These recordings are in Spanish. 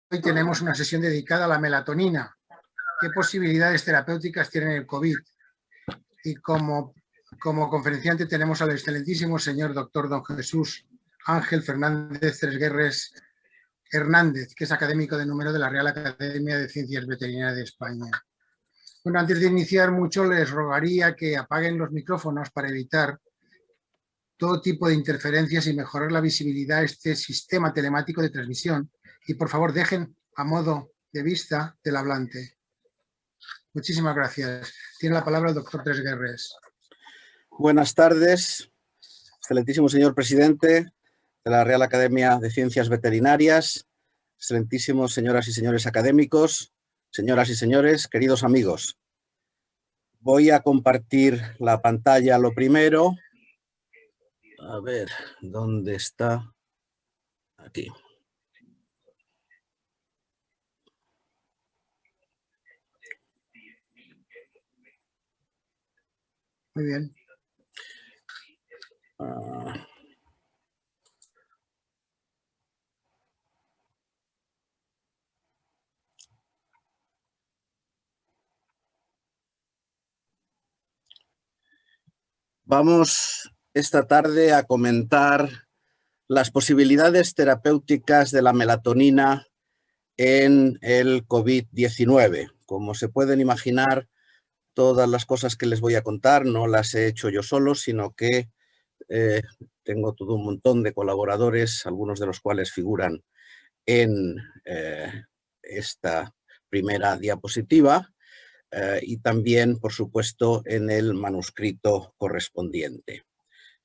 Hoy tenemos una sesión dedicada a la melatonina. ¿Qué posibilidades terapéuticas tiene el COVID? Y como conferenciante tenemos al excelentísimo señor doctor don Jesús Ángel Fernández Tresguerres Hernández, que es académico de número de la Real Academia de Ciencias Veterinarias de España. Bueno, antes de iniciar mucho les rogaría que apaguen los micrófonos para evitar todo tipo de interferencias y mejorar la visibilidad de este sistema telemático de transmisión. Y por favor dejen a modo de vista del hablante. Muchísimas gracias. Tiene la palabra el doctor Tresguerres. Buenas tardes, excelentísimo señor presidente de la Real Academia de Ciencias Veterinarias, excelentísimos señoras y señores académicos, señoras y señores, queridos amigos. Voy a compartir la pantalla lo primero. A ver, ¿dónde está? Aquí. Muy bien. Vamos esta tarde a comentar las posibilidades terapéuticas de la melatonina en el COVID-19. Como se pueden imaginar, todas las cosas que les voy a contar no las he hecho yo solo, sino que tengo todo un montón de colaboradores, algunos de los cuales figuran en esta primera diapositiva y también, por supuesto, en el manuscrito correspondiente.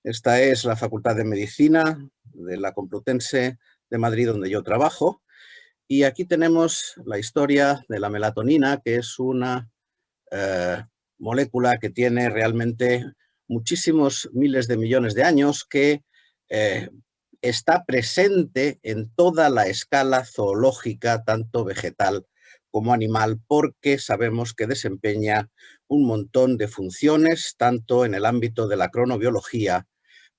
Esta es la Facultad de Medicina de la Complutense de Madrid, donde yo trabajo, y aquí tenemos la historia de la melatonina, que es una molécula que tiene realmente muchísimos miles de millones de años, que está presente en toda la escala zoológica, tanto vegetal como animal, porque sabemos que desempeña un montón de funciones, tanto en el ámbito de la cronobiología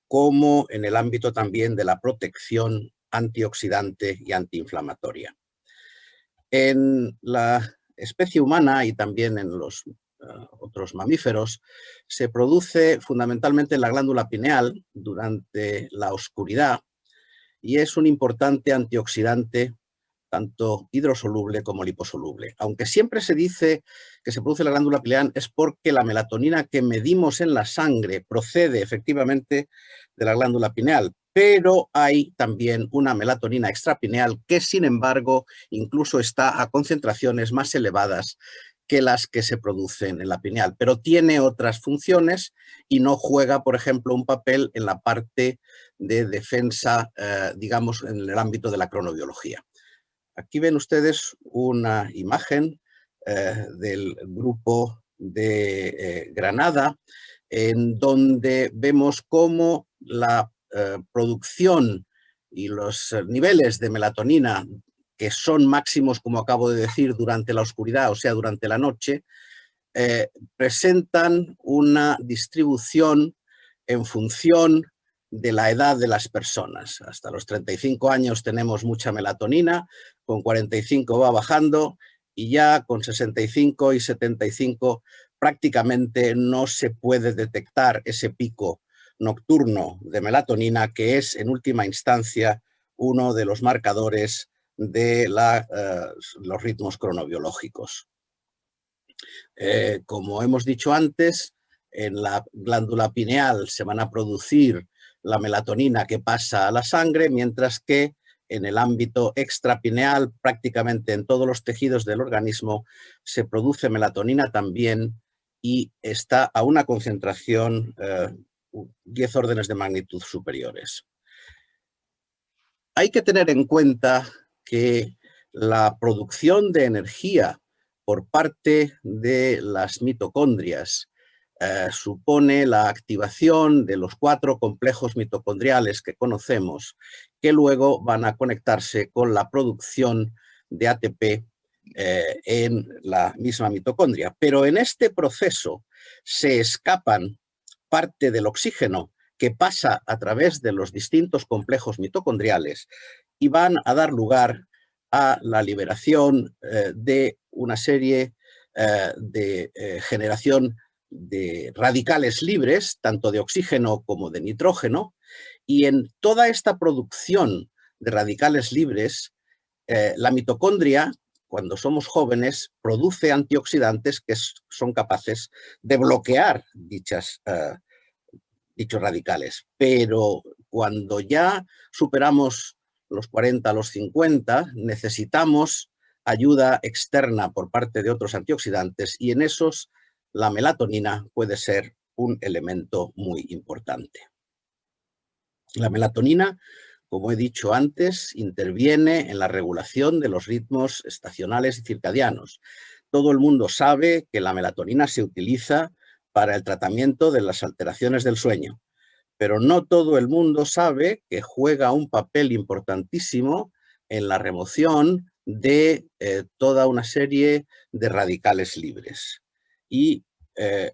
como en el ámbito también de la protección antioxidante y antiinflamatoria. En la especie humana y también en los otros mamíferos, se produce fundamentalmente en la glándula pineal durante la oscuridad y es un importante antioxidante tanto hidrosoluble como liposoluble. Aunque siempre se dice que se produce en la glándula pineal es porque la melatonina que medimos en la sangre procede efectivamente de la glándula pineal, pero hay también una melatonina extrapineal que, sin embargo, incluso está a concentraciones más elevadas que las que se producen en la pineal, pero tiene otras funciones y no juega, por ejemplo, un papel en la parte de defensa, digamos, en el ámbito de la cronobiología. Aquí ven ustedes una imagen del grupo de Granada, en donde vemos cómo la producción y los niveles de melatonina, que son máximos, como acabo de decir, durante la oscuridad, o sea, durante la noche, presentan una distribución en función de la edad de las personas. Hasta los 35 años tenemos mucha melatonina, con 45 va bajando y ya con 65 y 75 prácticamente no se puede detectar ese pico nocturno de melatonina, que es en última instancia uno de los marcadores de los ritmos cronobiológicos. Como hemos dicho antes, en la glándula pineal se van a producir la melatonina que pasa a la sangre, mientras que en el ámbito extrapineal, prácticamente en todos los tejidos del organismo, se produce melatonina también y está a una concentración 10 órdenes de magnitud superiores. Hay que tener en cuenta que la producción de energía por parte de las mitocondrias supone la activación de los 4 complejos mitocondriales que conocemos, que luego van a conectarse con la producción de ATP en la misma mitocondria. Pero en este proceso se escapan parte del oxígeno que pasa a través de los distintos complejos mitocondriales y van a dar lugar a la liberación de una serie de generación de radicales libres, tanto de oxígeno como de nitrógeno, y en toda esta producción de radicales libres, la mitocondria, cuando somos jóvenes, produce antioxidantes que son capaces de bloquear dichos radicales. Pero cuando ya superamos los 40, los 50, necesitamos ayuda externa por parte de otros antioxidantes y en esos la melatonina puede ser un elemento muy importante. La melatonina, como he dicho antes, interviene en la regulación de los ritmos estacionales y circadianos. Todo el mundo sabe que la melatonina se utiliza para el tratamiento de las alteraciones del sueño, pero no todo el mundo sabe que juega un papel importantísimo en la remoción de toda una serie de radicales libres. Y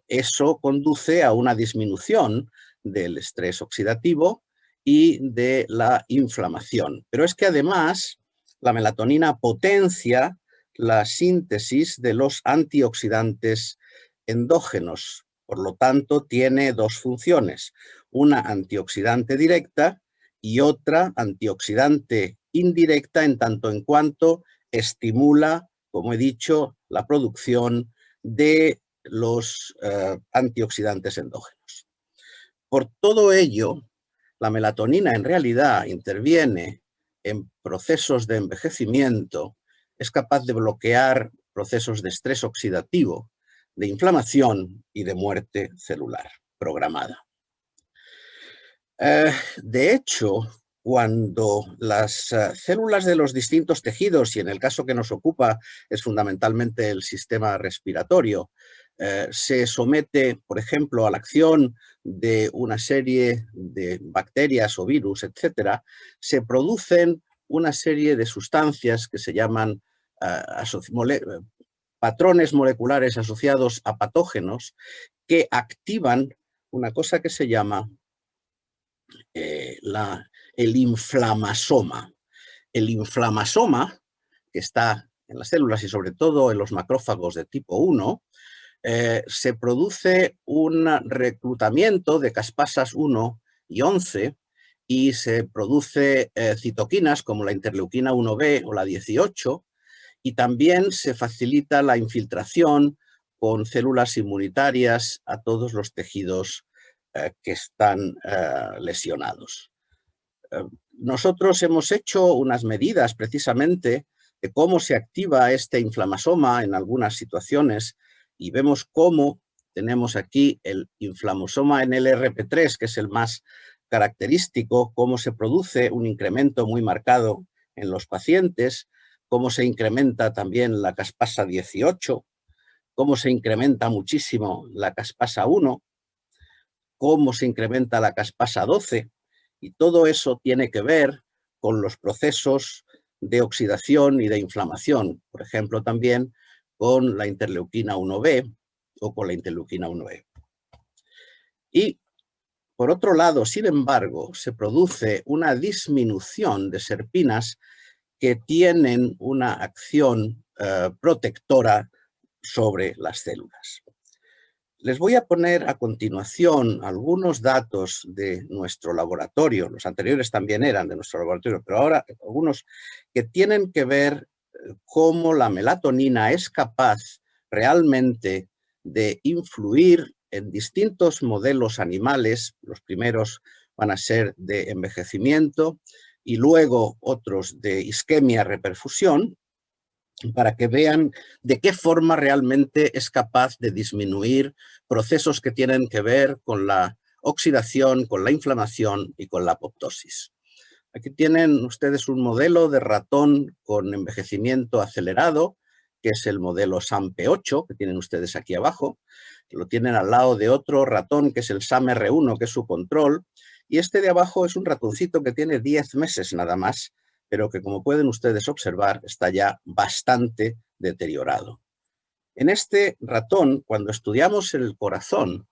eso conduce a una disminución del estrés oxidativo y de la inflamación. Pero es que además la melatonina potencia la síntesis de los antioxidantes endógenos. Por lo tanto, tiene dos funciones, una antioxidante directa y otra antioxidante indirecta en tanto en cuanto estimula, como he dicho, la producción de los antioxidantes endógenos. Por todo ello, la melatonina en realidad interviene en procesos de envejecimiento, es capaz de bloquear procesos de estrés oxidativo, de inflamación y de muerte celular programada. De hecho, cuando las células de los distintos tejidos, y en el caso que nos ocupa es fundamentalmente el sistema respiratorio, se somete, por ejemplo, a la acción de una serie de bacterias o virus, etcétera, se producen una serie de sustancias que se llaman patrones moleculares asociados a patógenos que activan una cosa que se llama el inflamasoma. El inflamasoma, que está en las células y sobre todo en los macrófagos de tipo 1, se produce un reclutamiento de caspasas 1 y 11 y se produce citoquinas como la interleuquina 1B o la 18 y también se facilita la infiltración con células inmunitarias a todos los tejidos que están lesionados. Nosotros hemos hecho unas medidas precisamente de cómo se activa este inflamasoma en algunas situaciones y vemos cómo tenemos aquí el inflamosoma en el NLRP3, que es el más característico, cómo se produce un incremento muy marcado en los pacientes, cómo se incrementa también la caspasa 18, cómo se incrementa muchísimo la caspasa 1, cómo se incrementa la caspasa 12, y todo eso tiene que ver con los procesos de oxidación y de inflamación, por ejemplo, también con la interleuquina 1B o con la interleuquina 1E. Y, por otro lado, sin embargo, se produce una disminución de serpinas que tienen una acción protectora sobre las células. Les voy a poner a continuación algunos datos de nuestro laboratorio. Los anteriores también eran de nuestro laboratorio, pero ahora algunos que tienen que ver cómo la melatonina es capaz realmente de influir en distintos modelos animales. Los primeros van a ser de envejecimiento y luego otros de isquemia reperfusión, para que vean de qué forma realmente es capaz de disminuir procesos que tienen que ver con la oxidación, con la inflamación y con la apoptosis. Aquí tienen ustedes un modelo de ratón con envejecimiento acelerado, que es el modelo SAMP8, que tienen ustedes aquí abajo. Lo tienen al lado de otro ratón, que es el SAMR1, que es su control. Y este de abajo es un ratoncito que tiene 10 meses nada más, pero que, como pueden ustedes observar, está ya bastante deteriorado. En este ratón, cuando estudiamos el corazón,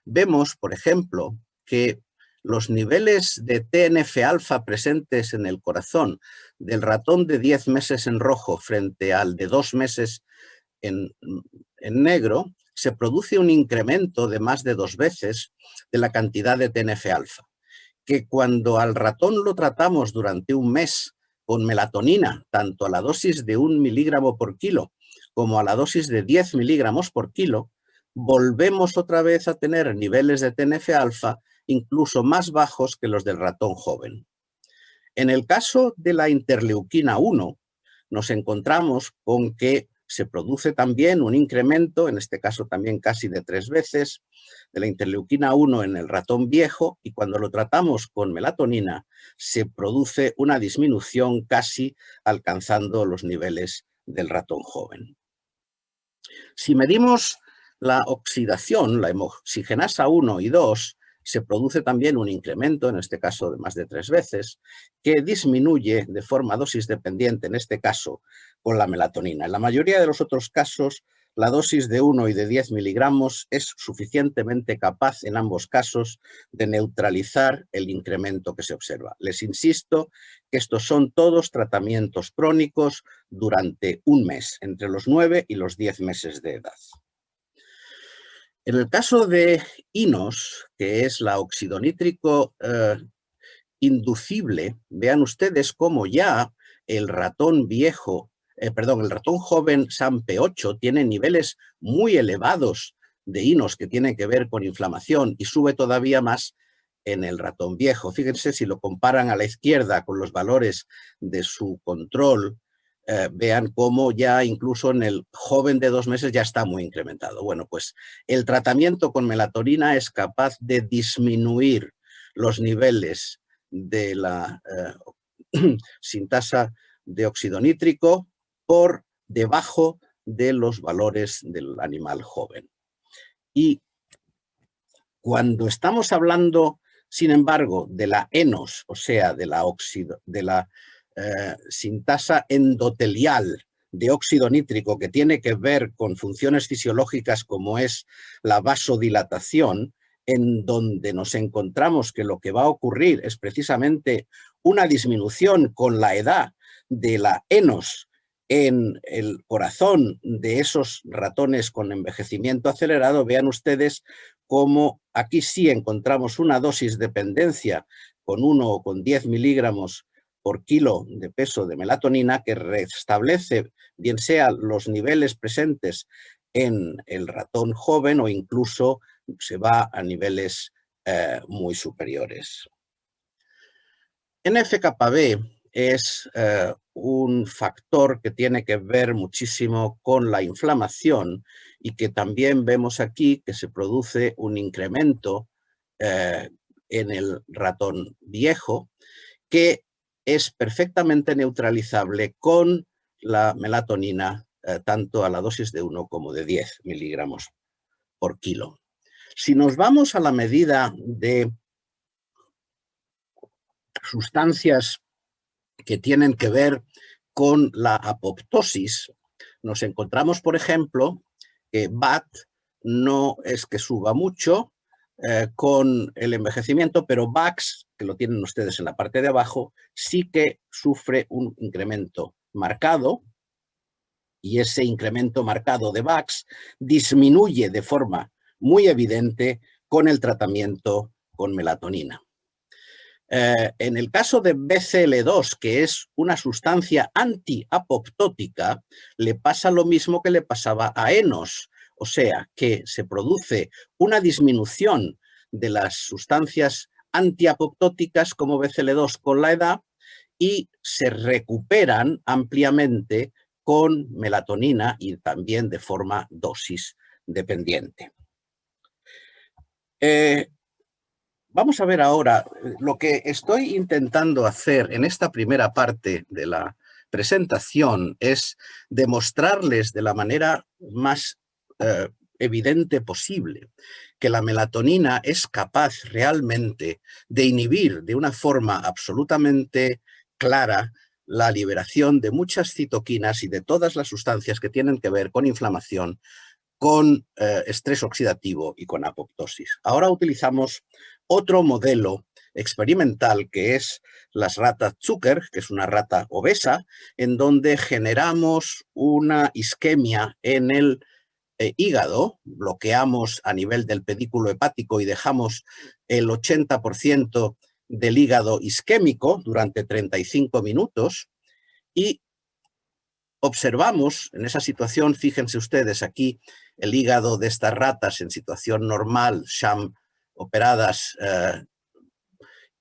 vemos, por ejemplo, que los niveles de TNF-alfa presentes en el corazón del ratón de 10 meses en rojo frente al de 2 meses en negro, se produce un incremento de más de 2 veces de la cantidad de TNF-alfa, que cuando al ratón lo tratamos durante un mes con melatonina, tanto a la dosis de 1 miligramo por kilo como a la dosis de 10 miligramos por kilo, volvemos otra vez a tener niveles de TNF-alfa incluso más bajos que los del ratón joven. En el caso de la interleuquina 1, nos encontramos con que se produce también un incremento, en este caso también casi de 3 veces, de la interleuquina 1 en el ratón viejo, y cuando lo tratamos con melatonina se produce una disminución casi alcanzando los niveles del ratón joven. Si medimos la oxidación, la hemoxigenasa 1 y 2, se produce también un incremento, en este caso de más de 3 veces, que disminuye de forma dosis dependiente, en este caso con la melatonina. En la mayoría de los otros casos, la dosis de 1 y de 10 miligramos es suficientemente capaz en ambos casos de neutralizar el incremento que se observa. Les insisto que estos son todos tratamientos crónicos durante un mes, entre los 9 y los 10 meses de edad. En el caso de INOS, que es la óxido nítrico inducible, vean ustedes cómo ya el ratón viejo, el ratón joven SAMP8 tiene niveles muy elevados de INOS que tienen que ver con inflamación y sube todavía más en el ratón viejo. Fíjense si lo comparan a la izquierda con los valores de su control, vean cómo ya incluso en el joven de 2 meses ya está muy incrementado. Bueno, pues el tratamiento con melatonina es capaz de disminuir los niveles de la sintasa de óxido nítrico por debajo de los valores del animal joven. Y cuando estamos hablando, sin embargo, de la ENOS, o sea, de la sintasa endotelial de óxido nítrico, que tiene que ver con funciones fisiológicas como es la vasodilatación, en donde nos encontramos que lo que va a ocurrir es precisamente una disminución con la edad de la ENOS en el corazón de esos ratones con envejecimiento acelerado. Vean ustedes cómo aquí sí encontramos una dosis dependencia con 1 o con 10 miligramos por kilo de peso de melatonina que restablece bien sea los niveles presentes en el ratón joven o incluso se va a niveles muy superiores. NF-κB es un factor que tiene que ver muchísimo con la inflamación y que también vemos aquí que se produce un incremento en el ratón viejo que es perfectamente neutralizable con la melatonina, tanto a la dosis de 1 como de 10 miligramos por kilo. Si nos vamos a la medida de sustancias que tienen que ver con la apoptosis, nos encontramos, por ejemplo, que BAT no es que suba mucho con el envejecimiento, pero VAX, que lo tienen ustedes en la parte de abajo, sí que sufre un incremento marcado, y ese incremento marcado de VAX disminuye de forma muy evidente con el tratamiento con melatonina. En el caso de BCL2, que es una sustancia antiapoptótica, le pasa lo mismo que le pasaba a ENOS, o sea, que se produce una disminución de las sustancias antiapoptóticas como BCL2 con la edad y se recuperan ampliamente con melatonina y también de forma dosis dependiente. Vamos a ver ahora, lo que estoy intentando hacer en esta primera parte de la presentación es demostrarles de la manera más evidente posible que la melatonina es capaz realmente de inhibir de una forma absolutamente clara la liberación de muchas citoquinas y de todas las sustancias que tienen que ver con inflamación, con estrés oxidativo y con apoptosis. Ahora utilizamos otro modelo experimental, que es las ratas Zucker, que es una rata obesa, en donde generamos una isquemia en el hígado, bloqueamos a nivel del pedículo hepático y dejamos el 80% del hígado isquémico durante 35 minutos y observamos en esa situación, fíjense ustedes aquí, el hígado de estas ratas en situación normal, sham operadas,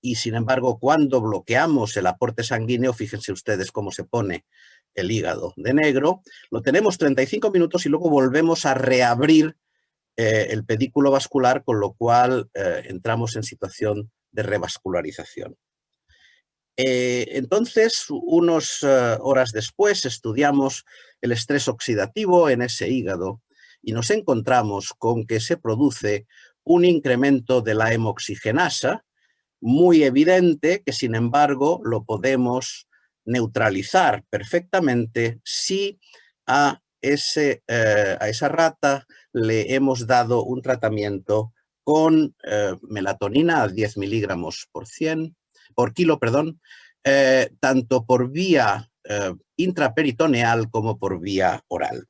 y sin embargo cuando bloqueamos el aporte sanguíneo, fíjense ustedes cómo se pone el hígado de negro, lo tenemos 35 minutos y luego volvemos a reabrir el pedículo vascular, con lo cual entramos en situación de revascularización. Entonces, unas horas después, estudiamos el estrés oxidativo en ese hígado y nos encontramos con que se produce un incremento de la hemoxigenasa muy evidente, que sin embargo lo podemos neutralizar perfectamente si a esa rata le hemos dado un tratamiento con melatonina a 10 miligramos por kilo, tanto por vía intraperitoneal como por vía oral.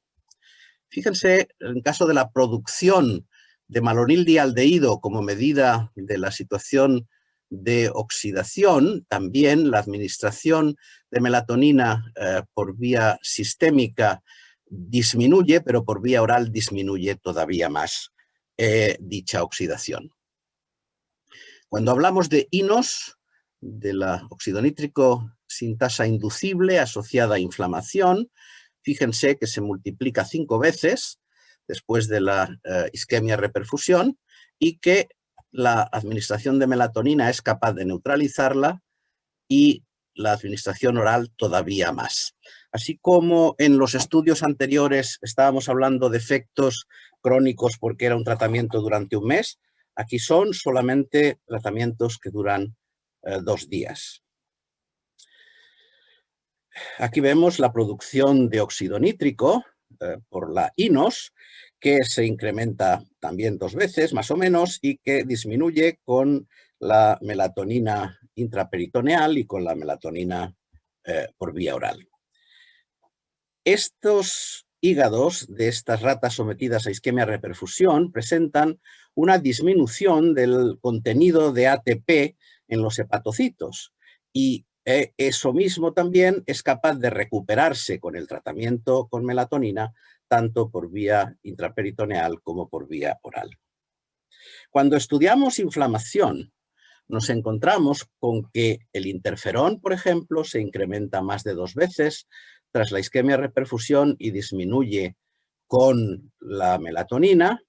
Fíjense, en caso de la producción de malonildialdehído como medida de la situación de oxidación, también la administración de melatonina por vía sistémica disminuye, pero por vía oral disminuye todavía más dicha oxidación. Cuando hablamos de INOS, de la óxido nítrico sintasa inducible asociada a inflamación, fíjense que se multiplica 5 veces después de la isquemia reperfusión y que la administración de melatonina es capaz de neutralizarla y la administración oral todavía más. Así como en los estudios anteriores estábamos hablando de efectos crónicos porque era un tratamiento durante un mes, aquí son solamente tratamientos que duran 2 días. Aquí vemos la producción de óxido nítrico por la INOS, que se incrementa también 2 veces, más o menos, y que disminuye con la melatonina intraperitoneal y con la melatonina por vía oral. Estos hígados de estas ratas sometidas a isquemia reperfusión presentan una disminución del contenido de ATP en los hepatocitos y eso mismo también es capaz de recuperarse con el tratamiento con melatonina, tanto por vía intraperitoneal como por vía oral. Cuando estudiamos inflamación, nos encontramos con que el interferón, por ejemplo, se incrementa más de 2 veces tras la isquemia reperfusión y disminuye con la melatonina.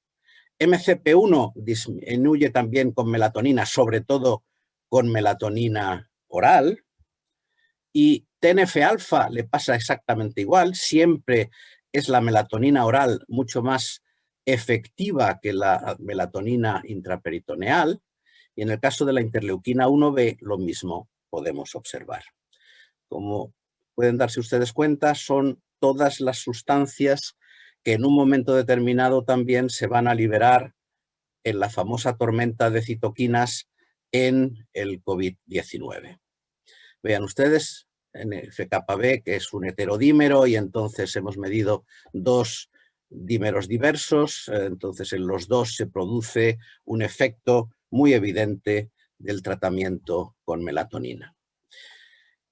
MCP1 disminuye también con melatonina, sobre todo con melatonina oral. Y TNF-alfa le pasa exactamente igual, siempre es la melatonina oral mucho más efectiva que la melatonina intraperitoneal, y en el caso de la interleuquina 1B lo mismo podemos observar. Como pueden darse ustedes cuenta, son todas las sustancias que en un momento determinado también se van a liberar en la famosa tormenta de citoquinas en el COVID-19. Vean ustedes, en el FKB, que es un heterodímero, y entonces hemos medido 2 dímeros diversos, entonces en los 2 se produce un efecto muy evidente del tratamiento con melatonina.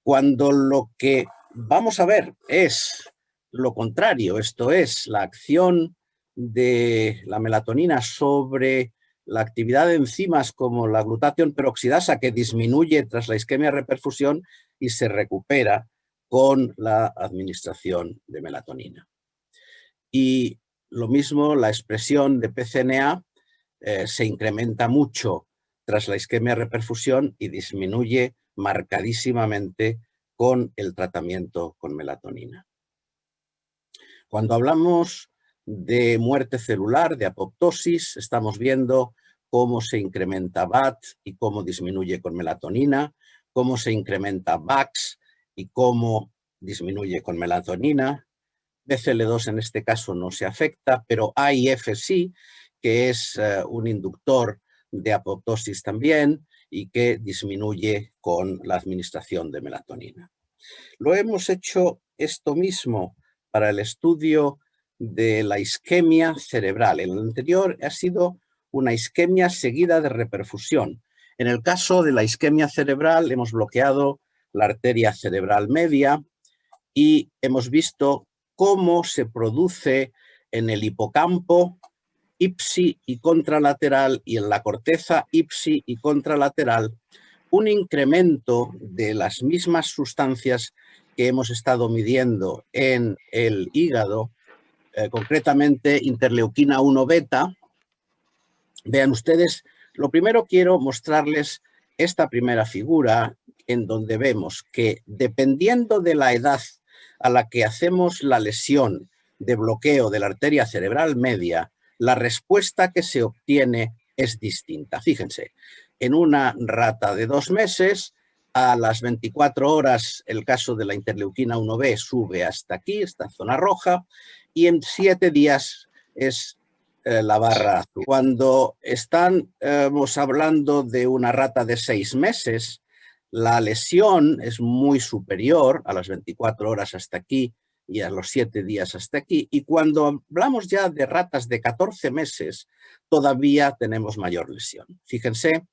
Cuando lo que vamos a ver es lo contrario, esto es la acción de la melatonina sobre la actividad de enzimas como la glutatión peroxidasa, que disminuye tras la isquemia reperfusión y se recupera con la administración de melatonina. Y lo mismo, la expresión de PCNA se incrementa mucho tras la isquemia reperfusión y disminuye marcadísimamente con el tratamiento con melatonina. Cuando hablamos de muerte celular, de apoptosis, estamos viendo cómo se incrementa BAT y cómo disminuye con melatonina, cómo se incrementa VAX y cómo disminuye con melatonina. BCL2 en este caso no se afecta, pero AIF sí, que es un inductor de apoptosis también, y que disminuye con la administración de melatonina. Lo hemos hecho esto mismo para el estudio de la isquemia cerebral. El anterior ha sido una isquemia seguida de reperfusión. En el caso de la isquemia cerebral hemos bloqueado la arteria cerebral media y hemos visto cómo se produce en el hipocampo ipsi y contralateral y en la corteza ipsi y contralateral un incremento de las mismas sustancias que hemos estado midiendo en el hígado, concretamente interleuquina 1 beta. Vean ustedes, lo primero quiero mostrarles esta primera figura en donde vemos que dependiendo de la edad a la que hacemos la lesión de bloqueo de la arteria cerebral media, la respuesta que se obtiene es distinta. Fíjense, en una rata de 2 meses, a las 24 horas el caso de la interleuquina 1B sube hasta aquí, esta zona roja, y en 7 días es la barra azul. Cuando estamos hablando de una rata de 6 meses, la lesión es muy superior a las 24 horas hasta aquí y a los 7 días hasta aquí. Y cuando hablamos ya de ratas de 14 meses, todavía tenemos mayor lesión. Fíjense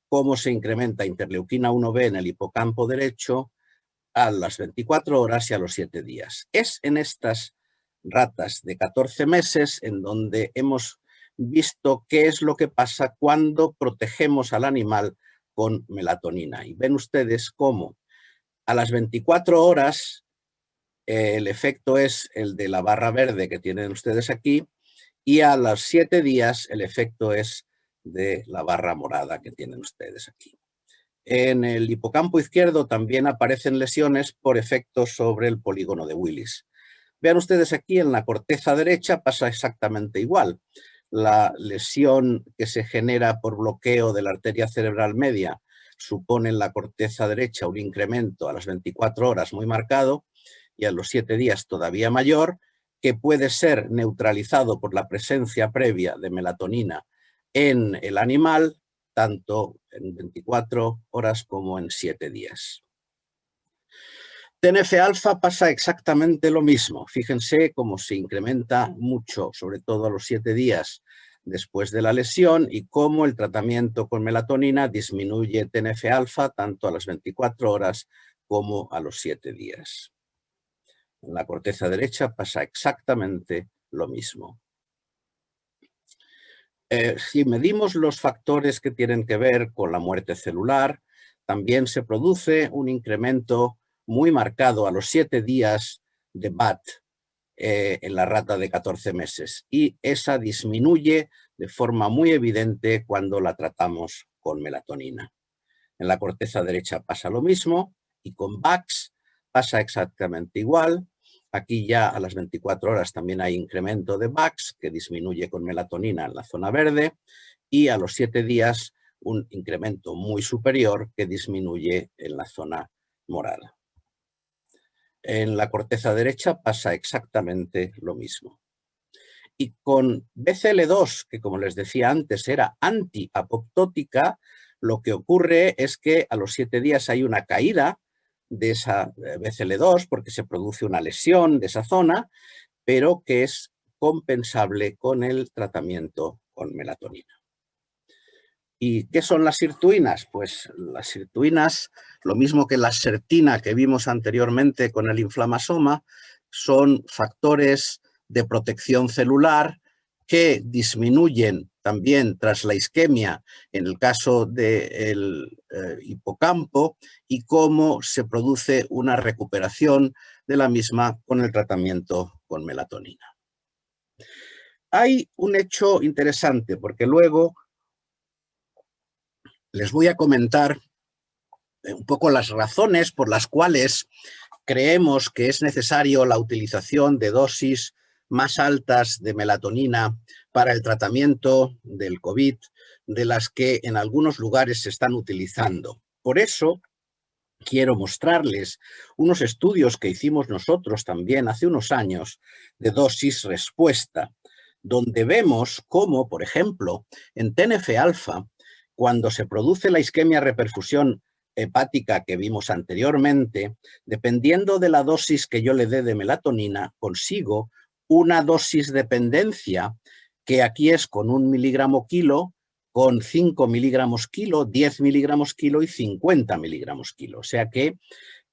cómo se incrementa interleuquina 1B en el hipocampo derecho a las 24 horas y a los 7 días. Es en estas ratas de 14 meses en donde hemos visto qué es lo que pasa cuando protegemos al animal con melatonina. Y ven ustedes cómo a las 24 horas el efecto es el de la barra verde que tienen ustedes aquí y a los 7 días el efecto es de la barra morada que tienen ustedes aquí. En el hipocampo izquierdo también aparecen lesiones por efecto sobre el polígono de Willis. Vean ustedes aquí en la corteza derecha pasa exactamente igual. La lesión que se genera por bloqueo de la arteria cerebral media supone en la corteza derecha un incremento a las 24 horas muy marcado y a los 7 días todavía mayor, que puede ser neutralizado por la presencia previa de melatonina en el animal, tanto en 24 horas como en 7 días. TNF-alfa pasa exactamente lo mismo. Fíjense cómo se incrementa mucho, sobre todo a los 7 días después de la lesión, y cómo el tratamiento con melatonina disminuye TNF-alfa tanto a las 24 horas como a los 7 días. En la corteza derecha pasa exactamente lo mismo. Si medimos los factores que tienen que ver con la muerte celular, también se produce un incremento muy marcado a los 7 días de BAT en la rata de 14 meses y esa disminuye de forma muy evidente cuando la tratamos con melatonina. En la corteza derecha pasa lo mismo y con VAX pasa exactamente igual. Aquí ya a las 24 horas también hay incremento de VAX que disminuye con melatonina en la zona verde y a los 7 días un incremento muy superior que disminuye en la zona morada. En la corteza derecha pasa exactamente lo mismo. Y con BCL2, que como les decía antes era antiapoptótica, lo que ocurre es que a los 7 días hay una caída de esa BCL2 porque se produce una lesión de esa zona, pero que es compensable con el tratamiento con melatonina. ¿Y qué son las sirtuinas? Pues las sirtuinas, lo mismo que la sertina que vimos anteriormente con el inflamasoma, son factores de protección celular que disminuyen también tras la isquemia en el caso del hipocampo y cómo se produce una recuperación de la misma con el tratamiento con melatonina. Hay un hecho interesante porque luego les voy a comentar un poco las razones por las cuales creemos que es necesario la utilización de dosis más altas de melatonina para el tratamiento del COVID, de las que en algunos lugares se están utilizando. Por eso quiero mostrarles unos estudios que hicimos nosotros también hace unos años de dosis-respuesta, donde vemos cómo, por ejemplo, en TNF-alfa, cuando se produce la isquemia-reperfusión hepática que vimos anteriormente, dependiendo de la dosis que yo le dé de melatonina, consigo una dosis dependencia que aquí es con 1 miligramo kilo, con 5 miligramos kilo, 10 miligramos kilo y 50 miligramos kilo. O sea que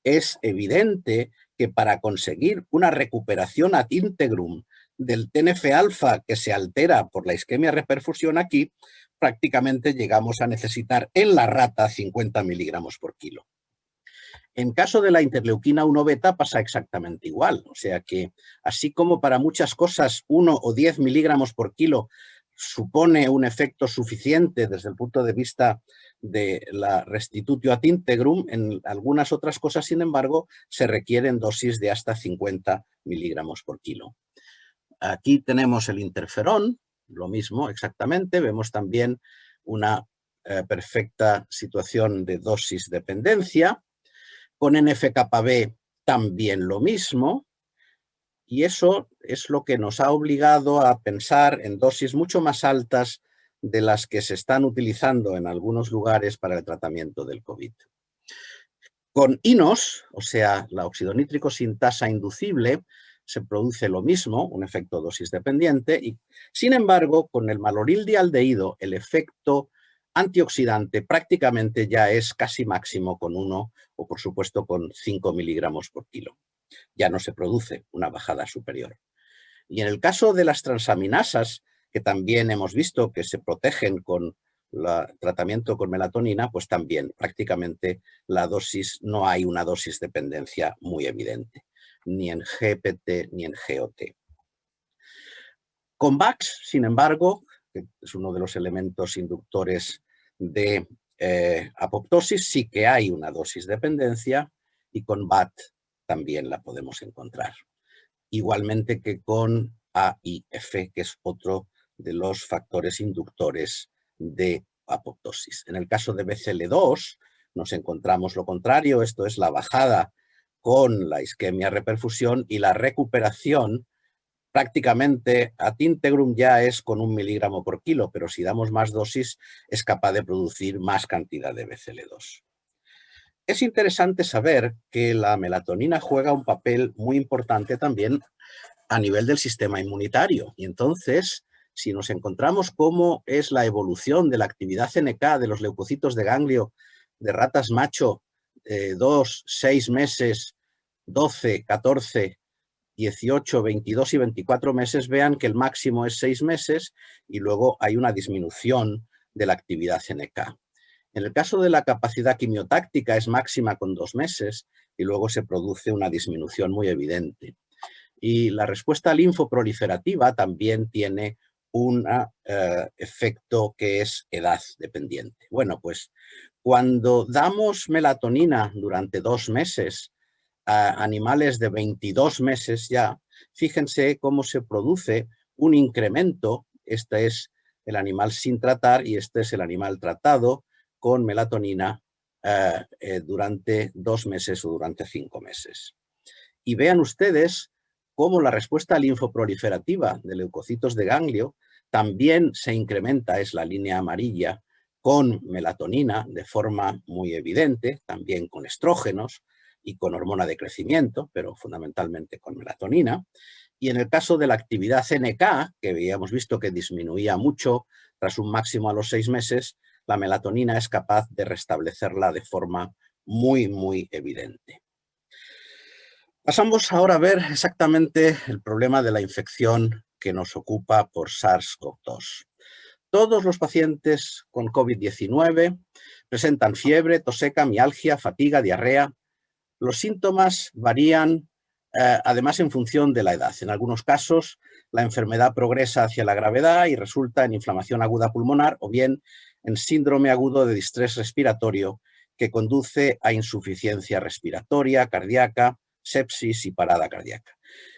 es evidente que para conseguir una recuperación ad integrum del TNF-alfa que se altera por la isquemia-reperfusión aquí, prácticamente llegamos a necesitar en la rata 50 miligramos por kilo. En caso de la interleuquina 1 beta pasa exactamente igual, o sea que así como para muchas cosas 1 o 10 miligramos por kilo supone un efecto suficiente desde el punto de vista de la restitutio ad integrum, en algunas otras cosas, sin embargo, se requieren dosis de hasta 50 miligramos por kilo. Aquí tenemos el interferón, lo mismo exactamente, vemos también una perfecta situación de dosis dependencia. Con NF-κB también lo mismo, y eso es lo que nos ha obligado a pensar en dosis mucho más altas de las que se están utilizando en algunos lugares para el tratamiento del COVID. Con INOS, o sea, la óxido nítrico sin tasa inducible, se produce lo mismo, un efecto dosis dependiente, y sin embargo, con el malorildialdehído, el efecto antioxidante prácticamente ya es casi máximo con 1 o por supuesto con 5 miligramos por kilo. Ya no se produce una bajada superior. Y en el caso de las transaminasas, que también hemos visto que se protegen con el tratamiento con melatonina, pues también prácticamente la dosis, no hay una dosis dependencia muy evidente, ni en GPT ni en GOT. Con VAX, sin embargo, que es uno de los elementos inductores de apoptosis, sí que hay una dosis dependencia, y con BAT también la podemos encontrar. Igualmente que con AIF, que es otro de los factores inductores de apoptosis. En el caso de BCL2 nos encontramos lo contrario, esto es la bajada con la isquemia-reperfusión, y la recuperación prácticamente ad integrum ya es con 1 miligramo por kilo, pero si damos más dosis es capaz de producir más cantidad de BCL2. Es interesante saber que la melatonina juega un papel muy importante también a nivel del sistema inmunitario, y entonces si nos encontramos cómo es la evolución de la actividad NK de los leucocitos de ganglio de ratas macho, 2, 6 meses, 12, 14, 18, 22 y 24 meses, vean que el máximo es 6 meses y luego hay una disminución de la actividad NK. En el caso de la capacidad quimiotáctica es máxima con 2 meses y luego se produce una disminución muy evidente. Y la respuesta linfoproliferativa también tiene un efecto que es edad dependiente. Bueno, pues cuando damos melatonina durante 2 meses a animales de 22 meses ya, fíjense cómo se produce un incremento. Este es el animal sin tratar y este es el animal tratado con melatonina durante 2 meses o durante 5 meses. Y vean ustedes cómo la respuesta linfoproliferativa de leucocitos de ganglio también se incrementa, es la línea amarilla, con melatonina de forma muy evidente, también con estrógenos y con hormona de crecimiento, pero fundamentalmente con melatonina. Y en el caso de la actividad NK, que habíamos visto que disminuía mucho tras un máximo a los 6 meses, la melatonina es capaz de restablecerla de forma muy, muy evidente. Pasamos ahora a ver exactamente el problema de la infección que nos ocupa por SARS-CoV-2. Todos los pacientes con COVID-19 presentan fiebre, tos seca, mialgia, fatiga, diarrea. Los síntomas varían además en función de la edad. En algunos casos la enfermedad progresa hacia la gravedad y resulta en inflamación aguda pulmonar o bien en síndrome agudo de distrés respiratorio que conduce a insuficiencia respiratoria, cardíaca, sepsis y parada cardíaca.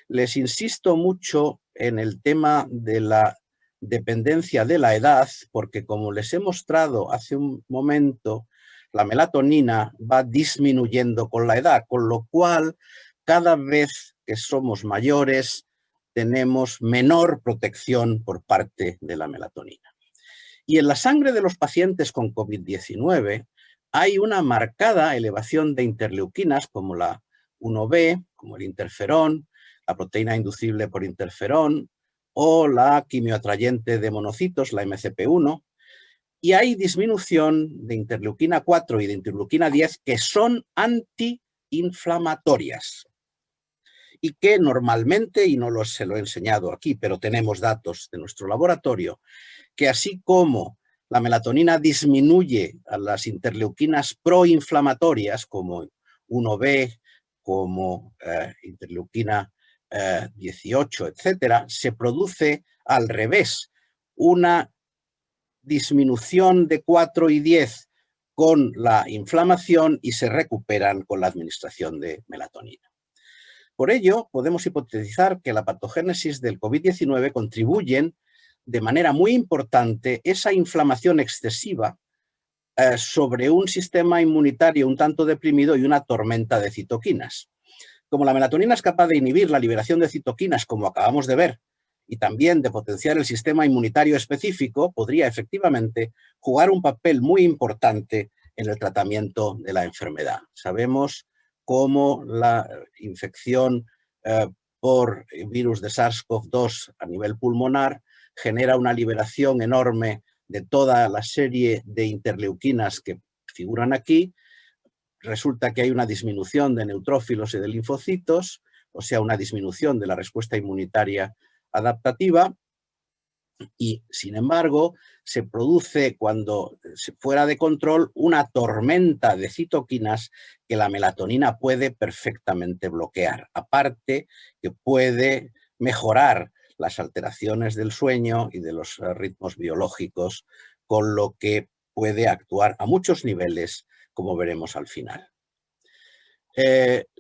Les insisto mucho en el tema de la dependencia de la edad porque, como les he mostrado hace un momento, la melatonina va disminuyendo con la edad, con lo cual cada vez que somos mayores tenemos menor protección por parte de la melatonina. Y en la sangre de los pacientes con COVID-19 hay una marcada elevación de interleuquinas como la 1B, como el interferón, la proteína inducible por interferón o la quimioatrayente de monocitos, la MCP1, y hay disminución de interleuquina 4 y de interleuquina 10 que son antiinflamatorias y que normalmente, y no se lo he enseñado aquí, pero tenemos datos de nuestro laboratorio, que así como la melatonina disminuye a las interleuquinas proinflamatorias como 1B, como interleuquina 18, etcétera, se produce al revés, una disminución de 4 y 10 con la inflamación y se recuperan con la administración de melatonina. Por ello, podemos hipotetizar que la patogénesis del COVID-19 contribuyen de manera muy importante esa inflamación excesiva sobre un sistema inmunitario un tanto deprimido y una tormenta de citoquinas. Como la melatonina es capaz de inhibir la liberación de citoquinas, como acabamos de ver, y también de potenciar el sistema inmunitario específico, podría efectivamente jugar un papel muy importante en el tratamiento de la enfermedad. Sabemos cómo la infección por virus de SARS-CoV-2 a nivel pulmonar genera una liberación enorme de toda la serie de interleuquinas que figuran aquí. Resulta que hay una disminución de neutrófilos y de linfocitos, o sea, una disminución de la respuesta inmunitaria adaptativa, y sin embargo se produce cuando fuera de control una tormenta de citoquinas que la melatonina puede perfectamente bloquear, aparte que puede mejorar las alteraciones del sueño y de los ritmos biológicos, con lo que puede actuar a muchos niveles, como veremos al final.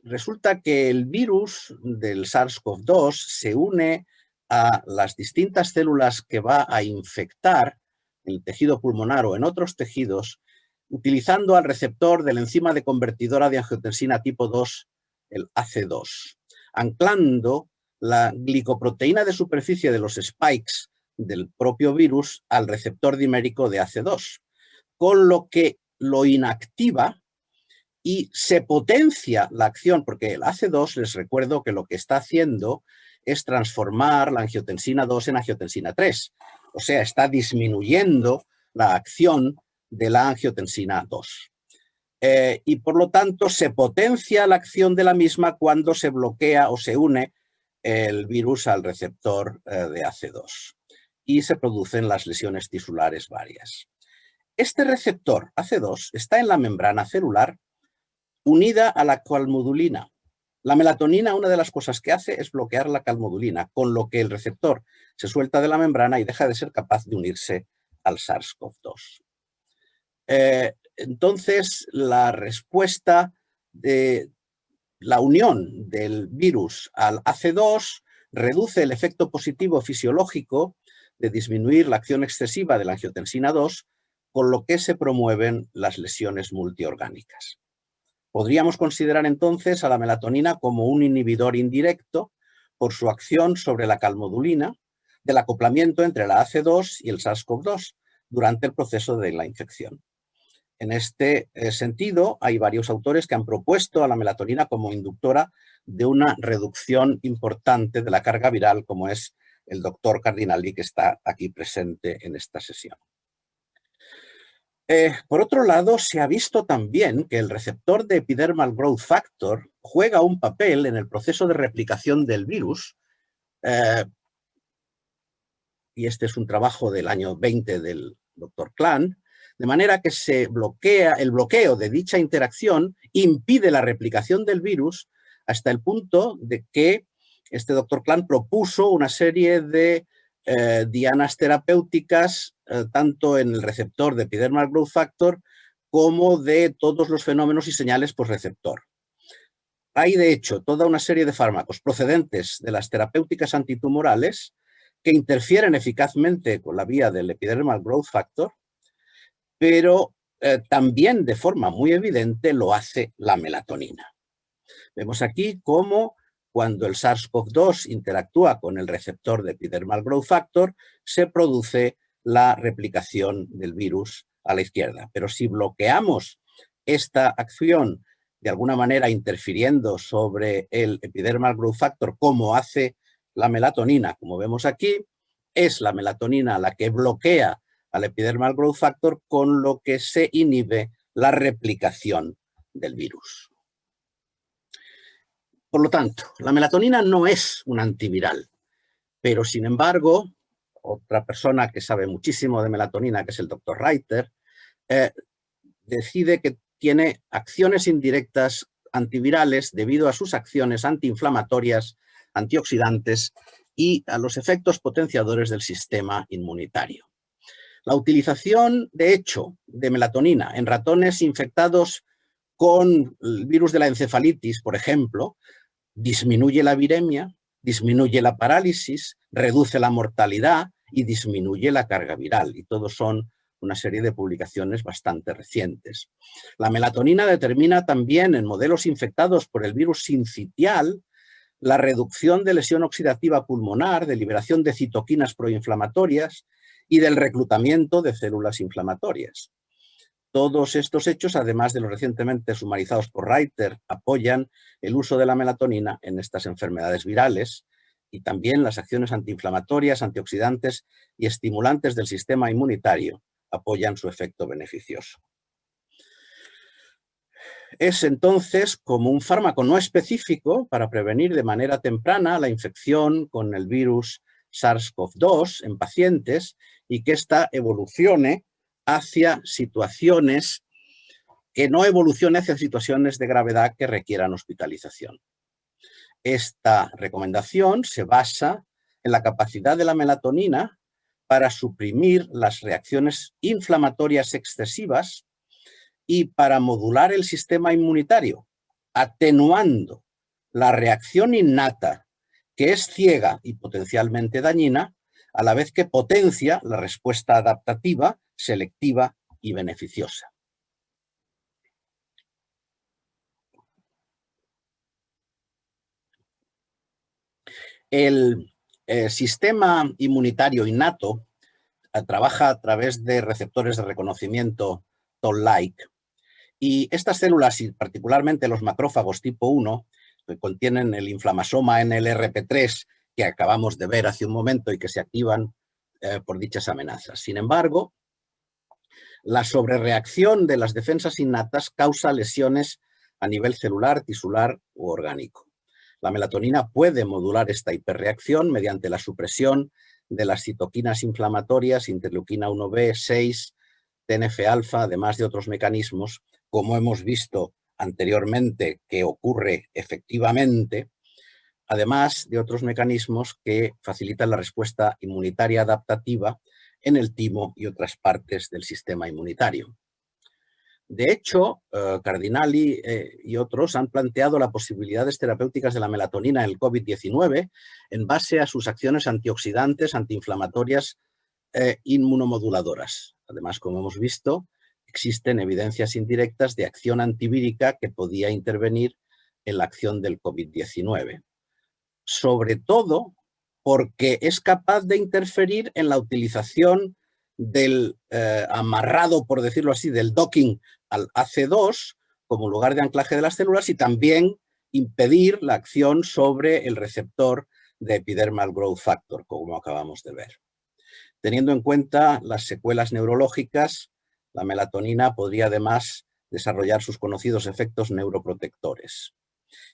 Resulta que el virus del SARS-CoV-2 se une a las distintas células que va a infectar en el tejido pulmonar o en otros tejidos, utilizando al receptor de la enzima de convertidora de angiotensina tipo 2, el AC2, anclando la glicoproteína de superficie de los spikes del propio virus al receptor dimérico de AC2, con lo que lo inactiva y se potencia la acción, porque el AC2, les recuerdo que lo que está haciendo es transformar la angiotensina 2 en angiotensina 3. O sea, está disminuyendo la acción de la angiotensina 2. Y por lo tanto se potencia la acción de la misma cuando se bloquea o se une el virus al receptor de AC2. Y se producen las lesiones tisulares varias. Este receptor AC2 está en la membrana celular unida a la calmodulina. La melatonina, una de las cosas que hace es bloquear la calmodulina, con lo que el receptor se suelta de la membrana y deja de ser capaz de unirse al SARS-CoV-2. Entonces, la respuesta de la unión del virus al AC2 reduce el efecto positivo fisiológico de disminuir la acción excesiva de la angiotensina 2, con lo que se promueven las lesiones multiorgánicas. Podríamos considerar entonces a la melatonina como un inhibidor indirecto por su acción sobre la calmodulina del acoplamiento entre la AC2 y el SARS-CoV-2 durante el proceso de la infección. En este sentido, hay varios autores que han propuesto a la melatonina como inductora de una reducción importante de la carga viral, como es el doctor Cardinali, que está aquí presente en esta sesión. Por otro lado, se ha visto también que el receptor de Epidermal Growth Factor juega un papel en el proceso de replicación del virus, y este es un trabajo del año 20 del doctor Klan, de manera que el bloqueo de dicha interacción impide la replicación del virus hasta el punto de que este doctor Klan propuso una serie de dianas terapéuticas, tanto en el receptor de Epidermal Growth Factor como de todos los fenómenos y señales posreceptor. Hay, de hecho, toda una serie de fármacos procedentes de las terapéuticas antitumorales que interfieren eficazmente con la vía del Epidermal Growth Factor, pero también de forma muy evidente lo hace la melatonina. Vemos aquí cómo cuando el SARS-CoV-2 interactúa con el receptor de Epidermal Growth Factor, se produce la replicación del virus a la izquierda. Pero si bloqueamos esta acción de alguna manera interfiriendo sobre el epidermal growth factor, como hace la melatonina, como vemos aquí, es la melatonina la que bloquea al epidermal growth factor, con lo que se inhibe la replicación del virus. Por lo tanto, la melatonina no es un antiviral, pero sin embargo, otra persona que sabe muchísimo de melatonina, que es el doctor Reiter, decide que tiene acciones indirectas antivirales debido a sus acciones antiinflamatorias, antioxidantes y a los efectos potenciadores del sistema inmunitario. La utilización, de hecho, de melatonina en ratones infectados con el virus de la encefalitis, por ejemplo, disminuye la viremia, disminuye la parálisis, reduce la mortalidad y disminuye la carga viral. Y todos son una serie de publicaciones bastante recientes. La melatonina determina también en modelos infectados por el virus sincitial la reducción de lesión oxidativa pulmonar, de liberación de citoquinas proinflamatorias y del reclutamiento de células inflamatorias. Todos estos hechos, además de los recientemente sumarizados por Reiter, apoyan el uso de la melatonina en estas enfermedades virales y también las acciones antiinflamatorias, antioxidantes y estimulantes del sistema inmunitario apoyan su efecto beneficioso. Es entonces como un fármaco no específico para prevenir de manera temprana la infección con el virus SARS-CoV-2 en pacientes y que ésta evolucione hacia situaciones, que no evolucione hacia situaciones de gravedad que requieran hospitalización. Esta recomendación se basa en la capacidad de la melatonina para suprimir las reacciones inflamatorias excesivas y para modular el sistema inmunitario, atenuando la reacción innata, que es ciega y potencialmente dañina, a la vez que potencia la respuesta adaptativa, selectiva y beneficiosa. El sistema inmunitario innato trabaja a través de receptores de reconocimiento Toll-like, y estas células, y particularmente los macrófagos tipo 1, que contienen el inflamasoma NLRP3 que acabamos de ver hace un momento y que se activan por dichas amenazas. Sin embargo, la sobrereacción de las defensas innatas causa lesiones a nivel celular, tisular u orgánico. La melatonina puede modular esta hiperreacción mediante la supresión de las citoquinas inflamatorias, interleuquina 1B, 6, TNF-alfa, además de otros mecanismos, como hemos visto anteriormente que ocurre efectivamente, además de otros mecanismos que facilitan la respuesta inmunitaria adaptativa en el timo y otras partes del sistema inmunitario. De hecho, Cardinali y otros han planteado las posibilidades terapéuticas de la melatonina en el COVID-19 en base a sus acciones antioxidantes, antiinflamatorias e inmunomoduladoras. Además, como hemos visto, existen evidencias indirectas de acción antivírica que podía intervenir en la acción del COVID-19. Sobre todo porque es capaz de interferir en la utilización del amarrado, por decirlo así, del docking al AC2 como lugar de anclaje de las células, y también impedir la acción sobre el receptor de epidermal growth factor, como acabamos de ver. Teniendo en cuenta las secuelas neurológicas, la melatonina podría además desarrollar sus conocidos efectos neuroprotectores.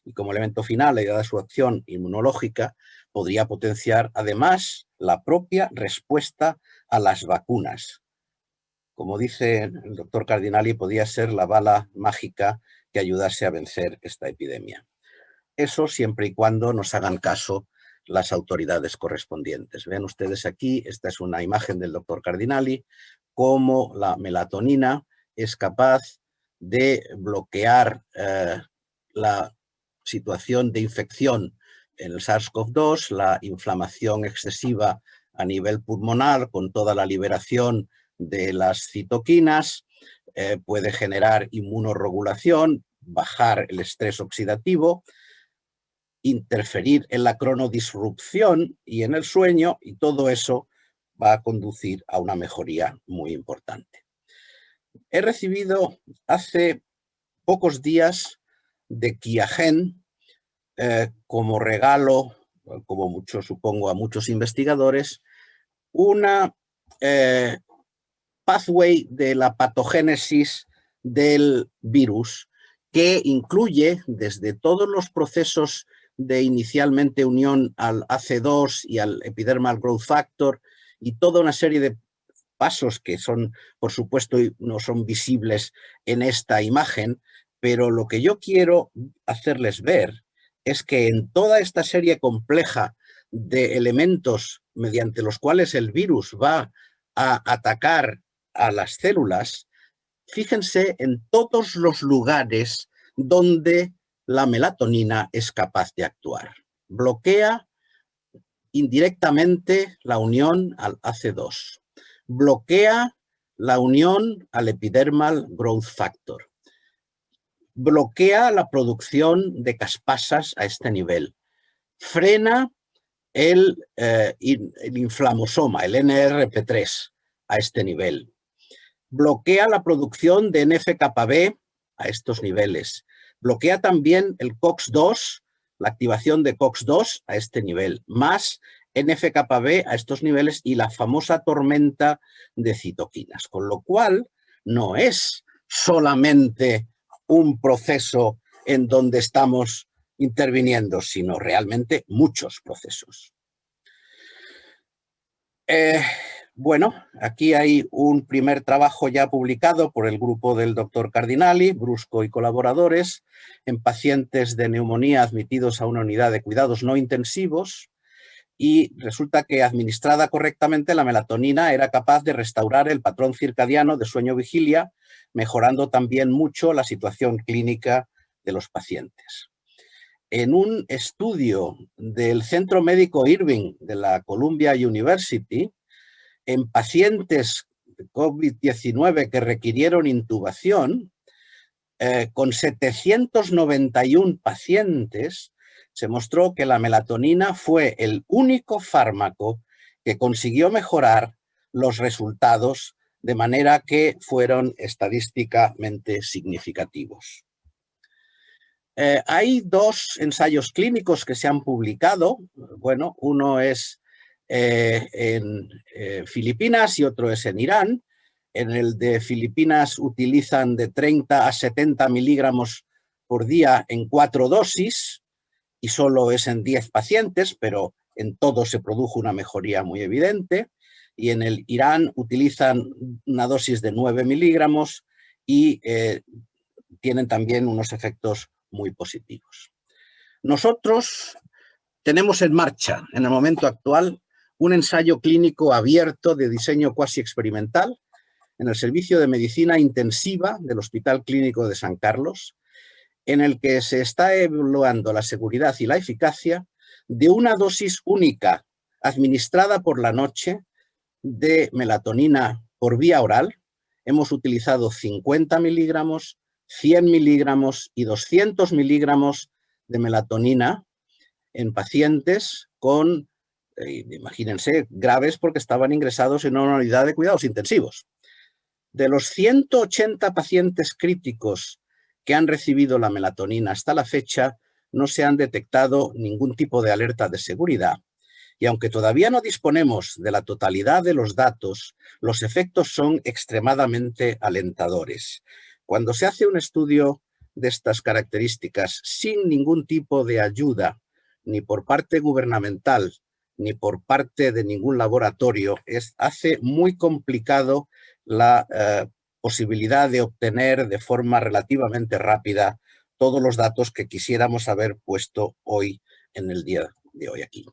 Y como elemento final, la idea de su acción inmunológica podría potenciar además la propia respuesta a las vacunas. Como dice el doctor Cardinali, podría ser la bala mágica que ayudase a vencer esta epidemia. Eso siempre y cuando nos hagan caso las autoridades correspondientes. Vean ustedes aquí, esta es una imagen del doctor Cardinali, cómo la melatonina es capaz de bloquear la situación de infección en el SARS-CoV-2, la inflamación excesiva a nivel pulmonar con toda la liberación de las citoquinas, puede generar inmunorregulación, bajar el estrés oxidativo, interferir en la cronodisrupción y en el sueño, y todo eso va a conducir a una mejoría muy importante. He recibido hace pocos días de QIAGEN como regalo, como mucho supongo a muchos investigadores, una pathway de la patogénesis del virus que incluye desde todos los procesos de inicialmente unión al AC2 y al Epidermal Growth Factor y toda una serie de pasos que son, por supuesto, no son visibles en esta imagen, pero lo que yo quiero hacerles ver es que en toda esta serie compleja de elementos mediante los cuales el virus va a atacar a las células, fíjense en todos los lugares donde la melatonina es capaz de actuar. Bloquea indirectamente la unión al AC2. Bloquea la unión al Epidermal Growth Factor. Bloquea la producción de caspasas a este nivel. Frena el inflamosoma, el NRP3, a este nivel. Bloquea la producción de NF-κB a estos niveles. Bloquea también el COX-2, la activación de COX-2 a este nivel, más NF-κB a estos niveles y la famosa tormenta de citoquinas. Con lo cual, no es solamente un proceso en donde estamos interviniendo, sino realmente muchos procesos. Bueno, aquí hay un primer trabajo ya publicado por el grupo del doctor Cardinali, Brusco y colaboradores, en pacientes de neumonía admitidos a una unidad de cuidados no intensivos, y resulta que administrada correctamente la melatonina era capaz de restaurar el patrón circadiano de sueño-vigilia, mejorando también mucho la situación clínica de los pacientes. En un estudio del Centro Médico Irving de la Columbia University, en pacientes de COVID-19 que requirieron intubación, con 791 pacientes, se mostró que la melatonina fue el único fármaco que consiguió mejorar los resultados de manera que fueron estadísticamente significativos. Hay dos ensayos clínicos que se han publicado. Bueno, uno es en Filipinas y otro es en Irán. En el de Filipinas utilizan de 30 a 70 miligramos por día en 4 dosis y solo es en 10 pacientes, pero en todos se produjo una mejoría muy evidente. Y en el Irán utilizan una dosis de 9 miligramos y tienen también unos efectos muy positivos. Nosotros tenemos en marcha, en el momento actual, un ensayo clínico abierto de diseño cuasi experimental en el Servicio de Medicina Intensiva del Hospital Clínico de San Carlos, en el que se está evaluando la seguridad y la eficacia de una dosis única administrada por la noche de melatonina por vía oral. Hemos utilizado 50 miligramos, 100 miligramos y 200 miligramos de melatonina en pacientes con, imagínense, graves porque estaban ingresados en una unidad de cuidados intensivos. De los 180 pacientes críticos que han recibido la melatonina hasta la fecha, no se han detectado ningún tipo de alerta de seguridad. Y aunque todavía no disponemos de la totalidad de los datos, los efectos son extremadamente alentadores. Cuando se hace un estudio de estas características sin ningún tipo de ayuda, ni por parte gubernamental, ni por parte de ningún laboratorio, hace muy complicado la posibilidad de obtener de forma relativamente rápida todos los datos que quisiéramos haber puesto hoy en el día de hoy aquí.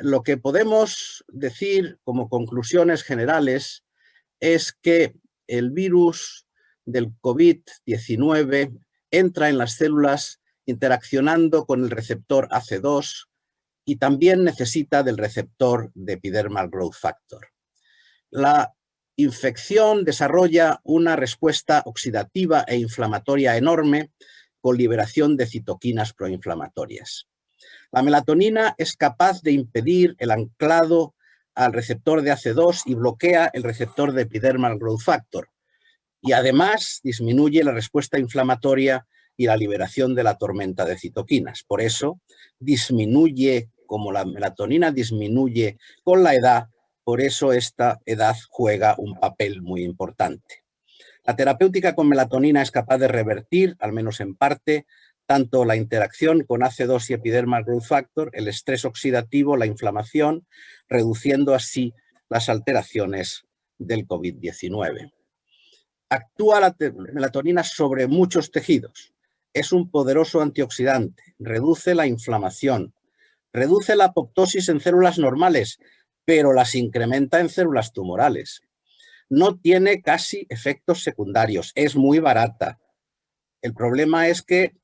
Lo que podemos decir como conclusiones generales es que el virus del COVID-19 entra en las células interaccionando con el receptor AC2 y también necesita del receptor de Epidermal Growth Factor. La infección desarrolla una respuesta oxidativa e inflamatoria enorme con liberación de citoquinas proinflamatorias. La melatonina es capaz de impedir el anclado al receptor de AC2 y bloquea el receptor de epidermal growth factor. Y además disminuye la respuesta inflamatoria y la liberación de la tormenta de citoquinas. Por eso disminuye, como la melatonina disminuye con la edad, por eso esta edad juega un papel muy importante. La terapéutica con melatonina es capaz de revertir, al menos en parte, tanto la interacción con AC2 y epidermal growth factor, el estrés oxidativo, la inflamación, reduciendo así las alteraciones del COVID-19. Actúa la melatonina sobre muchos tejidos. Es un poderoso antioxidante, reduce la inflamación, reduce la apoptosis en células normales, pero las incrementa en células tumorales. No tiene casi efectos secundarios, es muy barata. El problema es que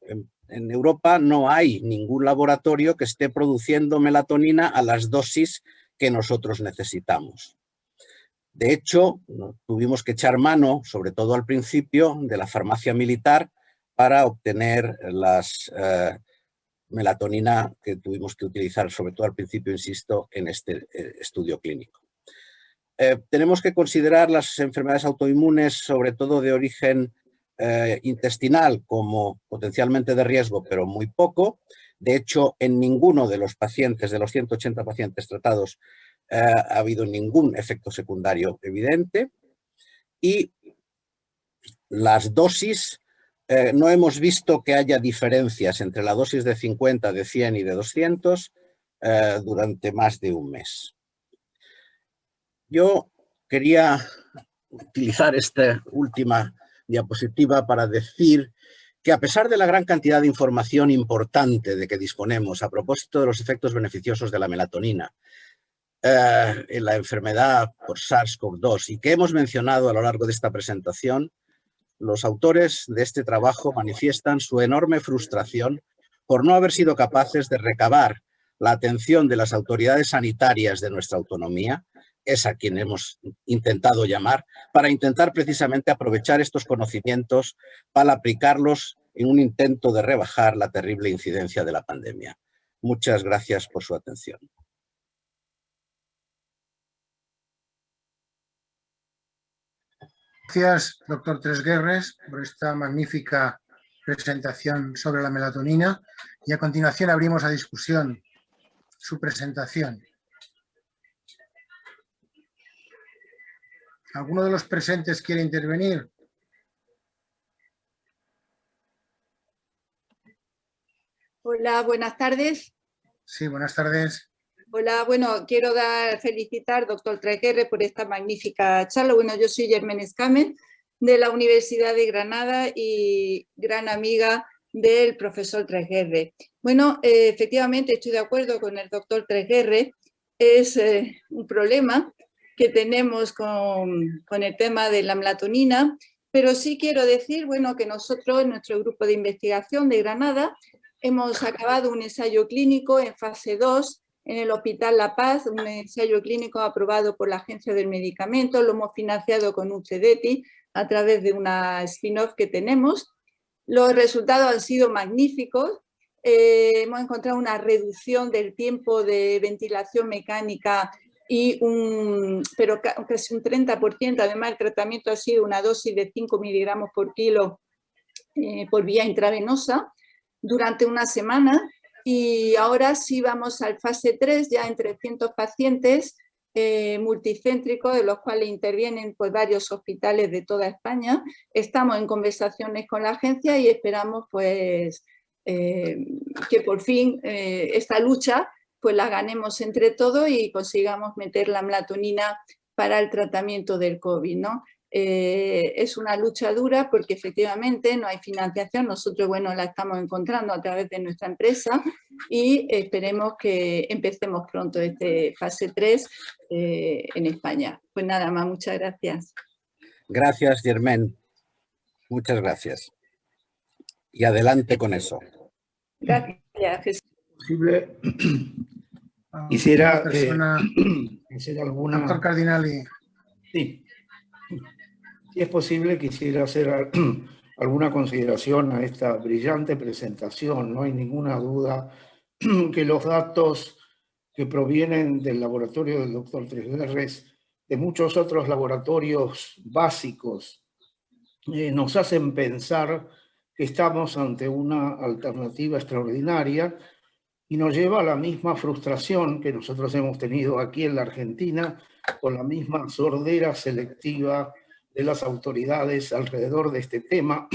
en Europa no hay ningún laboratorio que esté produciendo melatonina a las dosis que nosotros necesitamos. De hecho, tuvimos que echar mano, sobre todo al principio, de la farmacia militar para obtener las melatonina que tuvimos que utilizar, sobre todo al principio, insisto, en este estudio clínico. Tenemos que considerar las enfermedades autoinmunes, sobre todo de origen intestinal, como potencialmente de riesgo, pero muy poco. De hecho, en ninguno de los pacientes, de los 180 pacientes tratados, ha habido ningún efecto secundario evidente. Y las dosis, no hemos visto que haya diferencias entre la dosis de 50, de 100 y de 200 durante más de un mes. Yo quería utilizar esta última diapositiva para decir que a pesar de la gran cantidad de información importante de que disponemos a propósito de los efectos beneficiosos de la melatonina en la enfermedad por SARS-CoV-2 y que hemos mencionado a lo largo de esta presentación, los autores de este trabajo manifiestan su enorme frustración por no haber sido capaces de recabar la atención de las autoridades sanitarias de nuestra autonomía, es a quien hemos intentado llamar, para intentar precisamente aprovechar estos conocimientos para aplicarlos en un intento de rebajar la terrible incidencia de la pandemia. Muchas gracias por su atención. Gracias, doctor Tresguerres, por esta magnífica presentación sobre la melatonina. Y a continuación abrimos a discusión su presentación. ¿Alguno de los presentes quiere intervenir? Hola, buenas tardes. Sí, buenas tardes. Hola, bueno, quiero felicitar al doctor Tresguerres por esta magnífica charla. Bueno, yo soy Germaine Escamen, de la Universidad de Granada y gran amiga del profesor Tresguerres. Bueno, efectivamente estoy de acuerdo con el doctor Tresguerres. Es un problema que tenemos con el tema de la melatonina, pero sí quiero decir, bueno, que nosotros en nuestro grupo de investigación de Granada hemos acabado un ensayo clínico en fase 2 en el Hospital La Paz, un ensayo clínico aprobado por la Agencia del Medicamento, lo hemos financiado con UCDETI a través de una spin-off que tenemos. Los resultados han sido magníficos. Hemos encontrado una reducción del tiempo de ventilación mecánica pero casi un 30%. Además, el tratamiento ha sido una dosis de 5 miligramos por kilo por vía intravenosa durante una semana. Y ahora sí vamos al fase 3, ya en 300 pacientes multicéntricos, de los cuales intervienen pues, varios hospitales de toda España. Estamos en conversaciones con la agencia y esperamos pues, que por fin esta lucha pues, la ganemos entre todos y consigamos meter la melatonina para el tratamiento del COVID, ¿no? Es una lucha dura porque efectivamente no hay financiación. Nosotros, bueno, la estamos encontrando a través de nuestra empresa y esperemos que empecemos pronto este fase 3 en España. Pues nada más, muchas gracias. Gracias, Germaine. Muchas gracias. Y adelante con eso. Gracias, Jesús. Posible, quisiera hacer alguna... Doctor Cardinali. Sí. Si es posible, quisiera hacer alguna consideración a esta brillante presentación. No hay ninguna duda que los datos que provienen del laboratorio del doctor Tresguerres, de muchos otros laboratorios básicos, nos hacen pensar que estamos ante una alternativa extraordinaria y nos lleva a la misma frustración que nosotros hemos tenido aquí en la Argentina con la misma sordera selectiva de las autoridades alrededor de este tema,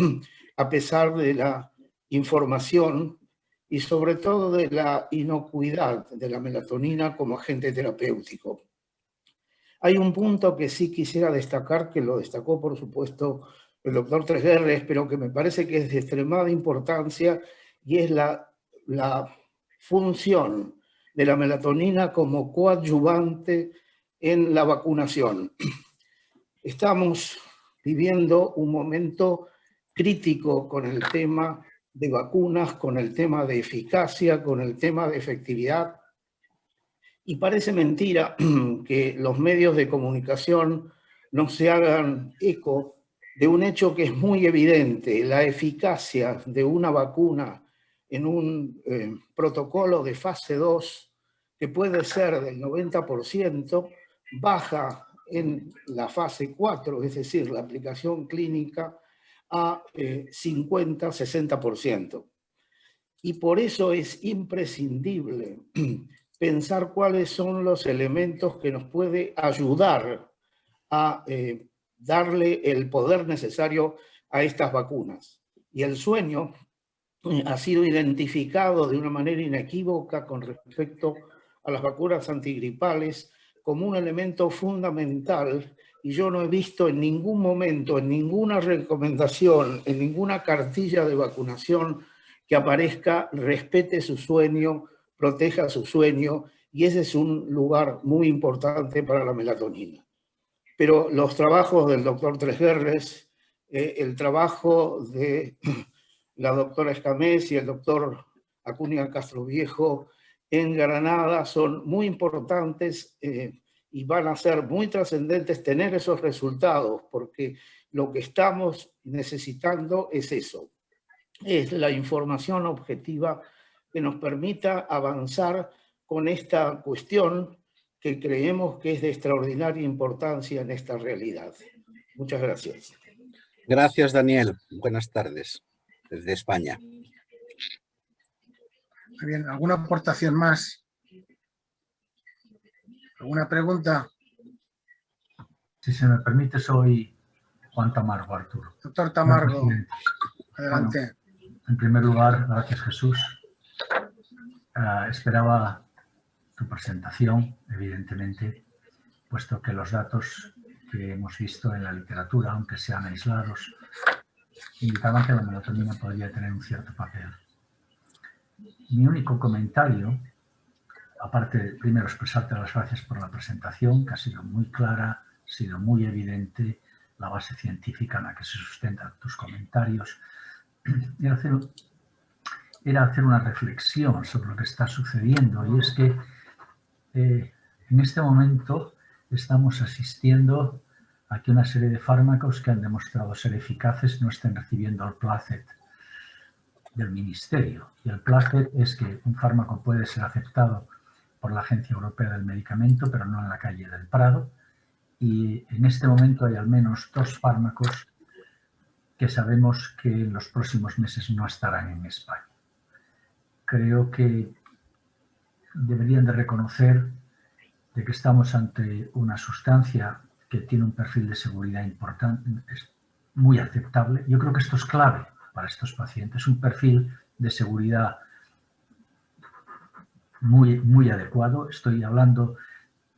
a pesar de la información y sobre todo de la inocuidad de la melatonina como agente terapéutico. Hay un punto que sí quisiera destacar, que lo destacó por supuesto el doctor Tresguerres, pero que me parece que es de extremada importancia, y es la función de la melatonina como coadyuvante en la vacunación. Estamos viviendo un momento crítico con el tema de vacunas, con el tema de eficacia, con el tema de efectividad, y parece mentira que los medios de comunicación no se hagan eco de un hecho que es muy evidente: la eficacia de una vacuna en un protocolo de fase 2, que puede ser del 90%, baja en la fase 4, es decir, la aplicación clínica, a 50-60%. Y por eso es imprescindible pensar cuáles son los elementos que nos puede ayudar a darle el poder necesario a estas vacunas. Y el sueño ha sido identificado de una manera inequívoca con respecto a las vacunas antigripales como un elemento fundamental, y yo no he visto en ningún momento, en ninguna recomendación, en ninguna cartilla de vacunación que aparezca respete su sueño, proteja su sueño, y ese es un lugar muy importante para la melatonina. Pero los trabajos del doctor Tresguerres, el trabajo de la doctora Escamés y el doctor Acuña Castroviejo en Granada son muy importantes, y van a ser muy trascendentes tener esos resultados, porque lo que estamos necesitando es eso, es la información objetiva que nos permita avanzar con esta cuestión que creemos que es de extraordinaria importancia en esta realidad. Muchas gracias. Gracias, Daniel. Buenas tardes desde España. Muy bien, ¿alguna aportación más? ¿Alguna pregunta? Si se me permite, soy Juan Tamargo, Arturo. Doctor Tamargo, adelante. Bueno, en primer lugar, gracias, Jesús. Esperaba tu presentación, evidentemente, puesto que los datos que hemos visto en la literatura, aunque sean aislados, indicaban que la melatonina podría tener un cierto papel. Mi único comentario, aparte de primero expresarte las gracias por la presentación, que ha sido muy clara, ha sido muy evidente la base científica en la que se sustentan tus comentarios, era hacer una reflexión sobre lo que está sucediendo, y es que en este momento estamos asistiendo a que una serie de fármacos que han demostrado ser eficaces no estén recibiendo el placet del Ministerio. Y el placet es que un fármaco puede ser aceptado por la Agencia Europea del Medicamento, pero no en la calle del Prado. Y en este momento hay al menos 2 fármacos que sabemos que en los próximos meses no estarán en España. Creo que deberían de reconocer de que estamos ante una sustancia que tiene un perfil de seguridad importante, es muy aceptable. Yo creo que esto es clave para estos pacientes, un perfil de seguridad muy adecuado. Estoy hablando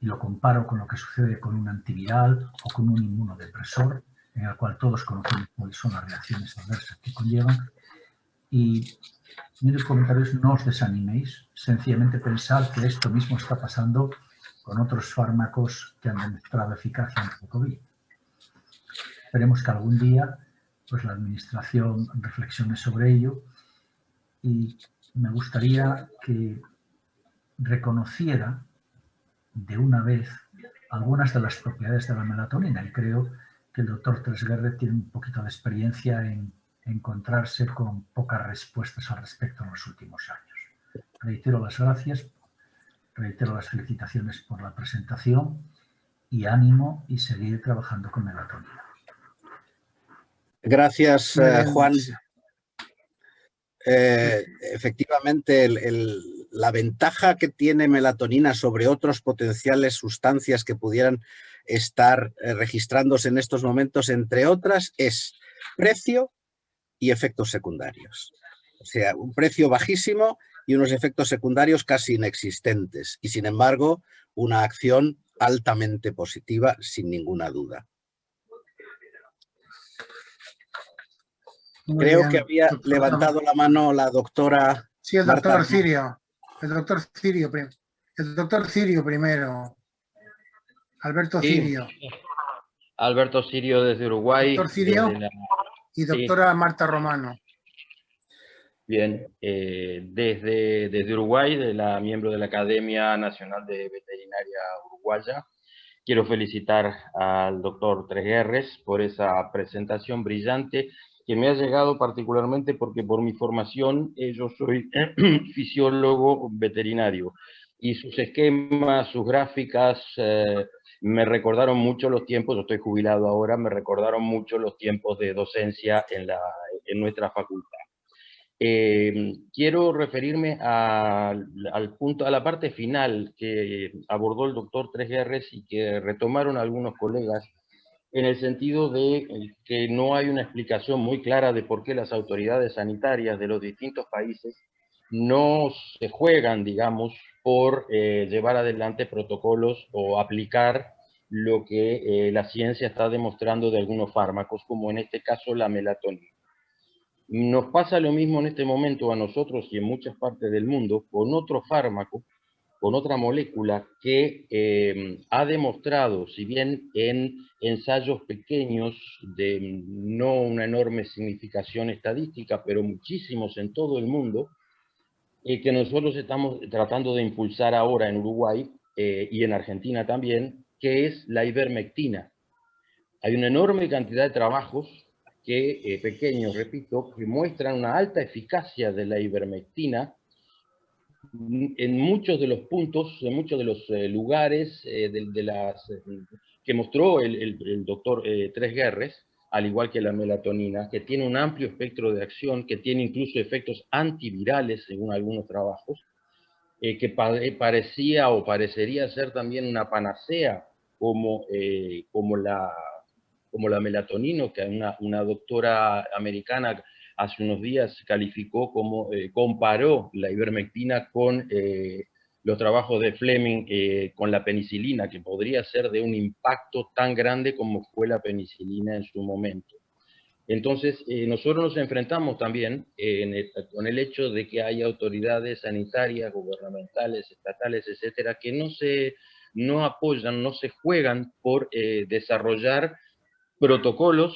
y lo comparo con lo que sucede con un antiviral o con un inmunodepresor, en el cual todos conocemos cuáles son las reacciones adversas que conllevan. Y mi único comentario es: no os desaniméis, sencillamente pensar que esto mismo está pasando con otros fármacos que han demostrado eficacia ante el COVID. Esperemos que algún día pues, la Administración reflexione sobre ello, y me gustaría que reconociera de una vez algunas de las propiedades de la melatonina, y creo que el doctor Tresguerres tiene un poquito de experiencia en encontrarse con pocas respuestas al respecto en los últimos años. Reitero las gracias, reitero las felicitaciones por la presentación y ánimo y seguir trabajando con melatonina. Gracias, Juan. Efectivamente, la ventaja que tiene melatonina sobre otras potenciales sustancias que pudieran estar registrándose en estos momentos, entre otras, es precio y efectos secundarios. O sea, un precio bajísimo y unos efectos secundarios casi inexistentes. Y, sin embargo, una acción altamente positiva, sin ninguna duda. Creo que había levantado la mano la doctora. Sí, el doctor Cirio. El doctor Cirio primero. Alberto Cirio. Alberto Cirio desde Uruguay. Doctor Cirio y doctora Marta Romano. Bien, desde Uruguay, miembro de la Academia Nacional de Veterinaria Uruguaya, quiero felicitar al doctor Tresguerres por esa presentación brillante que me ha llegado particularmente porque por mi formación yo soy fisiólogo veterinario y sus esquemas, sus gráficas me recordaron mucho los tiempos, yo estoy jubilado ahora, me recordaron mucho los tiempos de docencia en nuestra facultad. Quiero referirme al punto, a la parte final que abordó el doctor Tresguerres y que retomaron algunos colegas, en el sentido de que no hay una explicación muy clara de por qué las autoridades sanitarias de los distintos países no se juegan, digamos, por llevar adelante protocolos o aplicar lo que la ciencia está demostrando de algunos fármacos, como en este caso la melatonina. Nos pasa lo mismo en este momento a nosotros y en muchas partes del mundo con otro fármaco, con otra molécula que ha demostrado, si bien en ensayos pequeños de no una enorme significación estadística, pero muchísimos en todo el mundo, que nosotros estamos tratando de impulsar ahora en Uruguay y en Argentina también, que es la ivermectina. Hay una enorme cantidad de trabajos pequeños, repito, que muestran una alta eficacia de la ivermectina en muchos de los puntos, en muchos de los lugares que mostró el doctor Tresguerres, al igual que la melatonina, que tiene un amplio espectro de acción, que tiene incluso efectos antivirales, según algunos trabajos, que parecía o parecería ser también una panacea como la melatonina, que una doctora americana hace unos días calificó como, comparó la ivermectina con los trabajos de Fleming con la penicilina, que podría ser de un impacto tan grande como fue la penicilina en su momento. Entonces, nosotros nos enfrentamos también con el hecho de que hay autoridades sanitarias, gubernamentales, estatales, etcétera, que no apoyan, no se juegan por desarrollar protocolos,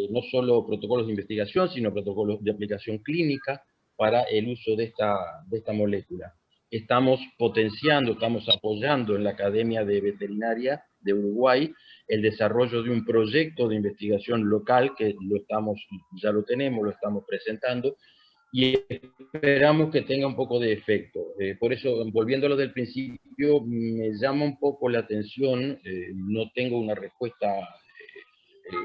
no solo protocolos de investigación, sino protocolos de aplicación clínica para el uso de esta molécula. Estamos potenciando, estamos apoyando en la Academia de Veterinaria de Uruguay el desarrollo de un proyecto de investigación local que ya lo tenemos, lo estamos presentando, y esperamos que tenga un poco de efecto. Por eso, volviendo a lo del principio, me llama un poco la atención, no tengo una respuesta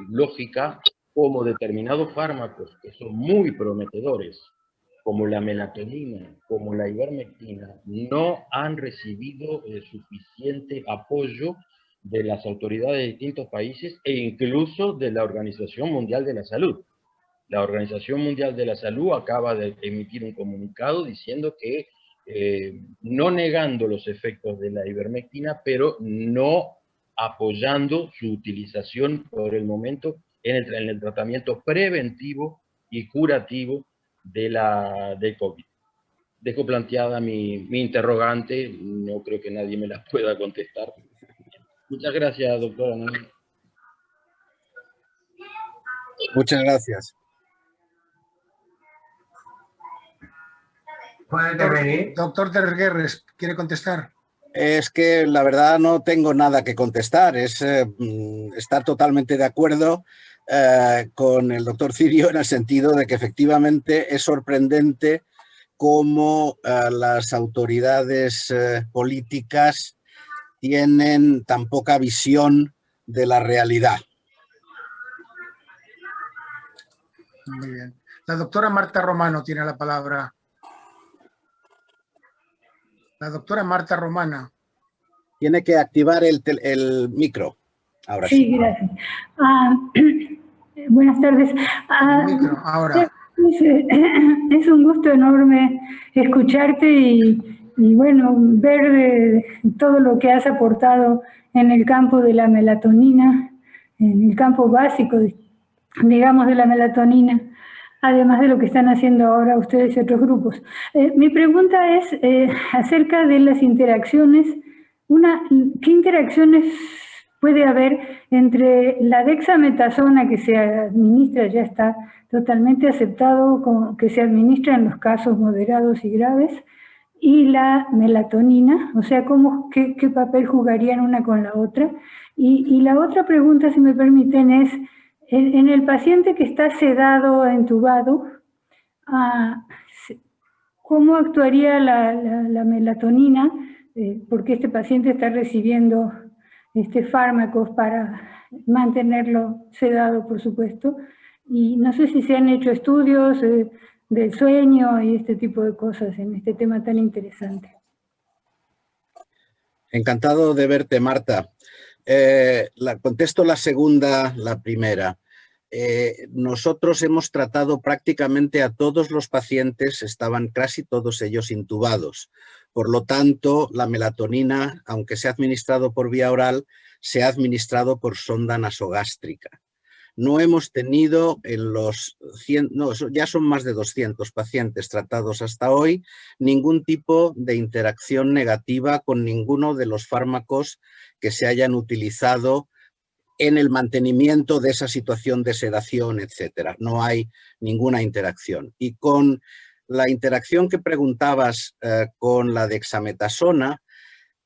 lógica, como determinados fármacos que son muy prometedores, como la melatonina, como la ivermectina, no han recibido suficiente apoyo de las autoridades de distintos países e incluso de la Organización Mundial de la Salud. La Organización Mundial de la Salud acaba de emitir un comunicado diciendo que, no negando los efectos de la ivermectina, pero no apoyando su utilización por el momento en el tratamiento preventivo y curativo del COVID. Dejo planteada mi interrogante, no creo que nadie me la pueda contestar. Muchas gracias, doctora. Muchas gracias. Doctor Tresguerres, ¿quiere contestar? Es que la verdad no tengo nada que contestar, es estar totalmente de acuerdo con el doctor Cirio en el sentido de que efectivamente es sorprendente cómo las autoridades políticas tienen tan poca visión de la realidad. Muy bien. La doctora Marta Romano tiene la palabra. La doctora Marta Romana. Tiene que activar el micro. Ahora sí. Sí, gracias. Buenas tardes. El micro, ahora. Es un gusto enorme escucharte y bueno, ver todo lo que has aportado en el campo de la melatonina, en el campo básico, digamos, de la melatonina, además de lo que están haciendo ahora ustedes y otros grupos. Mi pregunta es acerca de las interacciones. ¿Qué interacciones puede haber entre la dexametasona que se administra, ya está totalmente aceptado que se administra en los casos moderados y graves, y la melatonina? O sea, ¿qué papel jugarían una con la otra? Y la otra pregunta, si me permiten, es, en el paciente que está sedado, entubado, ¿cómo actuaría la melatonina? Porque este paciente está recibiendo fármacos para mantenerlo sedado, por supuesto, y no sé si se han hecho estudios del sueño y este tipo de cosas en este tema tan interesante. Encantado de verte, Marta. Contesto la segunda, la primera. Nosotros hemos tratado prácticamente a todos los pacientes, estaban casi todos ellos intubados. Por lo tanto, la melatonina, aunque se ha administrado por vía oral, se ha administrado por sonda nasogástrica. No hemos tenido en los 100, no, ya son más de 200 pacientes tratados hasta hoy, ningún tipo de interacción negativa con ninguno de los fármacos que se hayan utilizado en el mantenimiento de esa situación de sedación, etcétera. No hay ninguna interacción. Y con la interacción que preguntabas con la dexametasona,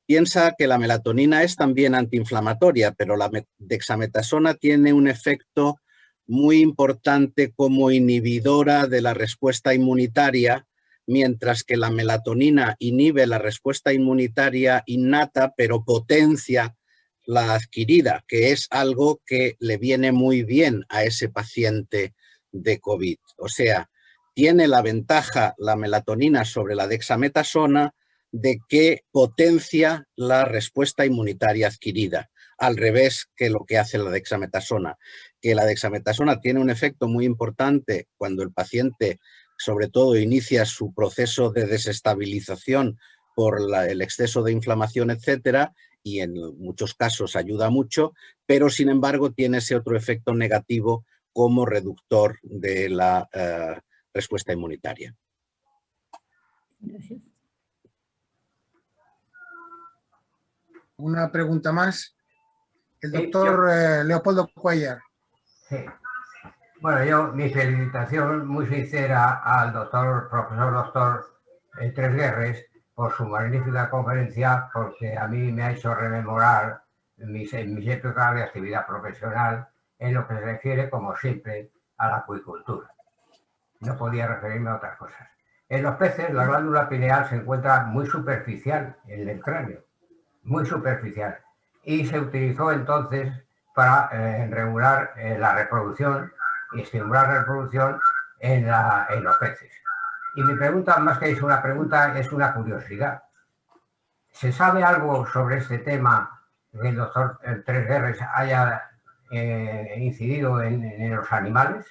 piensa que la melatonina es también antiinflamatoria, pero la dexametasona tiene un efecto muy importante como inhibidora de la respuesta inmunitaria, mientras que la melatonina inhibe la respuesta inmunitaria innata, pero potencia la adquirida, que es algo que le viene muy bien a ese paciente de COVID. O sea, tiene la ventaja la melatonina sobre la dexametasona de que potencia la respuesta inmunitaria adquirida, al revés que lo que hace la dexametasona. Que la dexametasona tiene un efecto muy importante cuando el paciente, sobre todo, inicia su proceso de desestabilización por el exceso de inflamación, etcétera, y en muchos casos ayuda mucho, pero sin embargo tiene ese otro efecto negativo como reductor de la respuesta inmunitaria. Gracias. Una pregunta más. El doctor Leopoldo Cuellar. Sí. Bueno, mi felicitación muy sincera al profesor doctor Tresguerres por su magnífica conferencia, porque a mí me ha hecho rememorar mis épocas de actividad profesional en lo que se refiere, como siempre, a la acuicultura. No podía referirme a otras cosas. En los peces, la glándula pineal se encuentra muy superficial en el cráneo, muy superficial, y se utilizó entonces para regular la reproducción y estimular la reproducción en los peces. Y mi pregunta, más que es una pregunta, es una curiosidad. ¿Se sabe algo sobre este tema que el doctor Tresguerres haya incidido en los animales?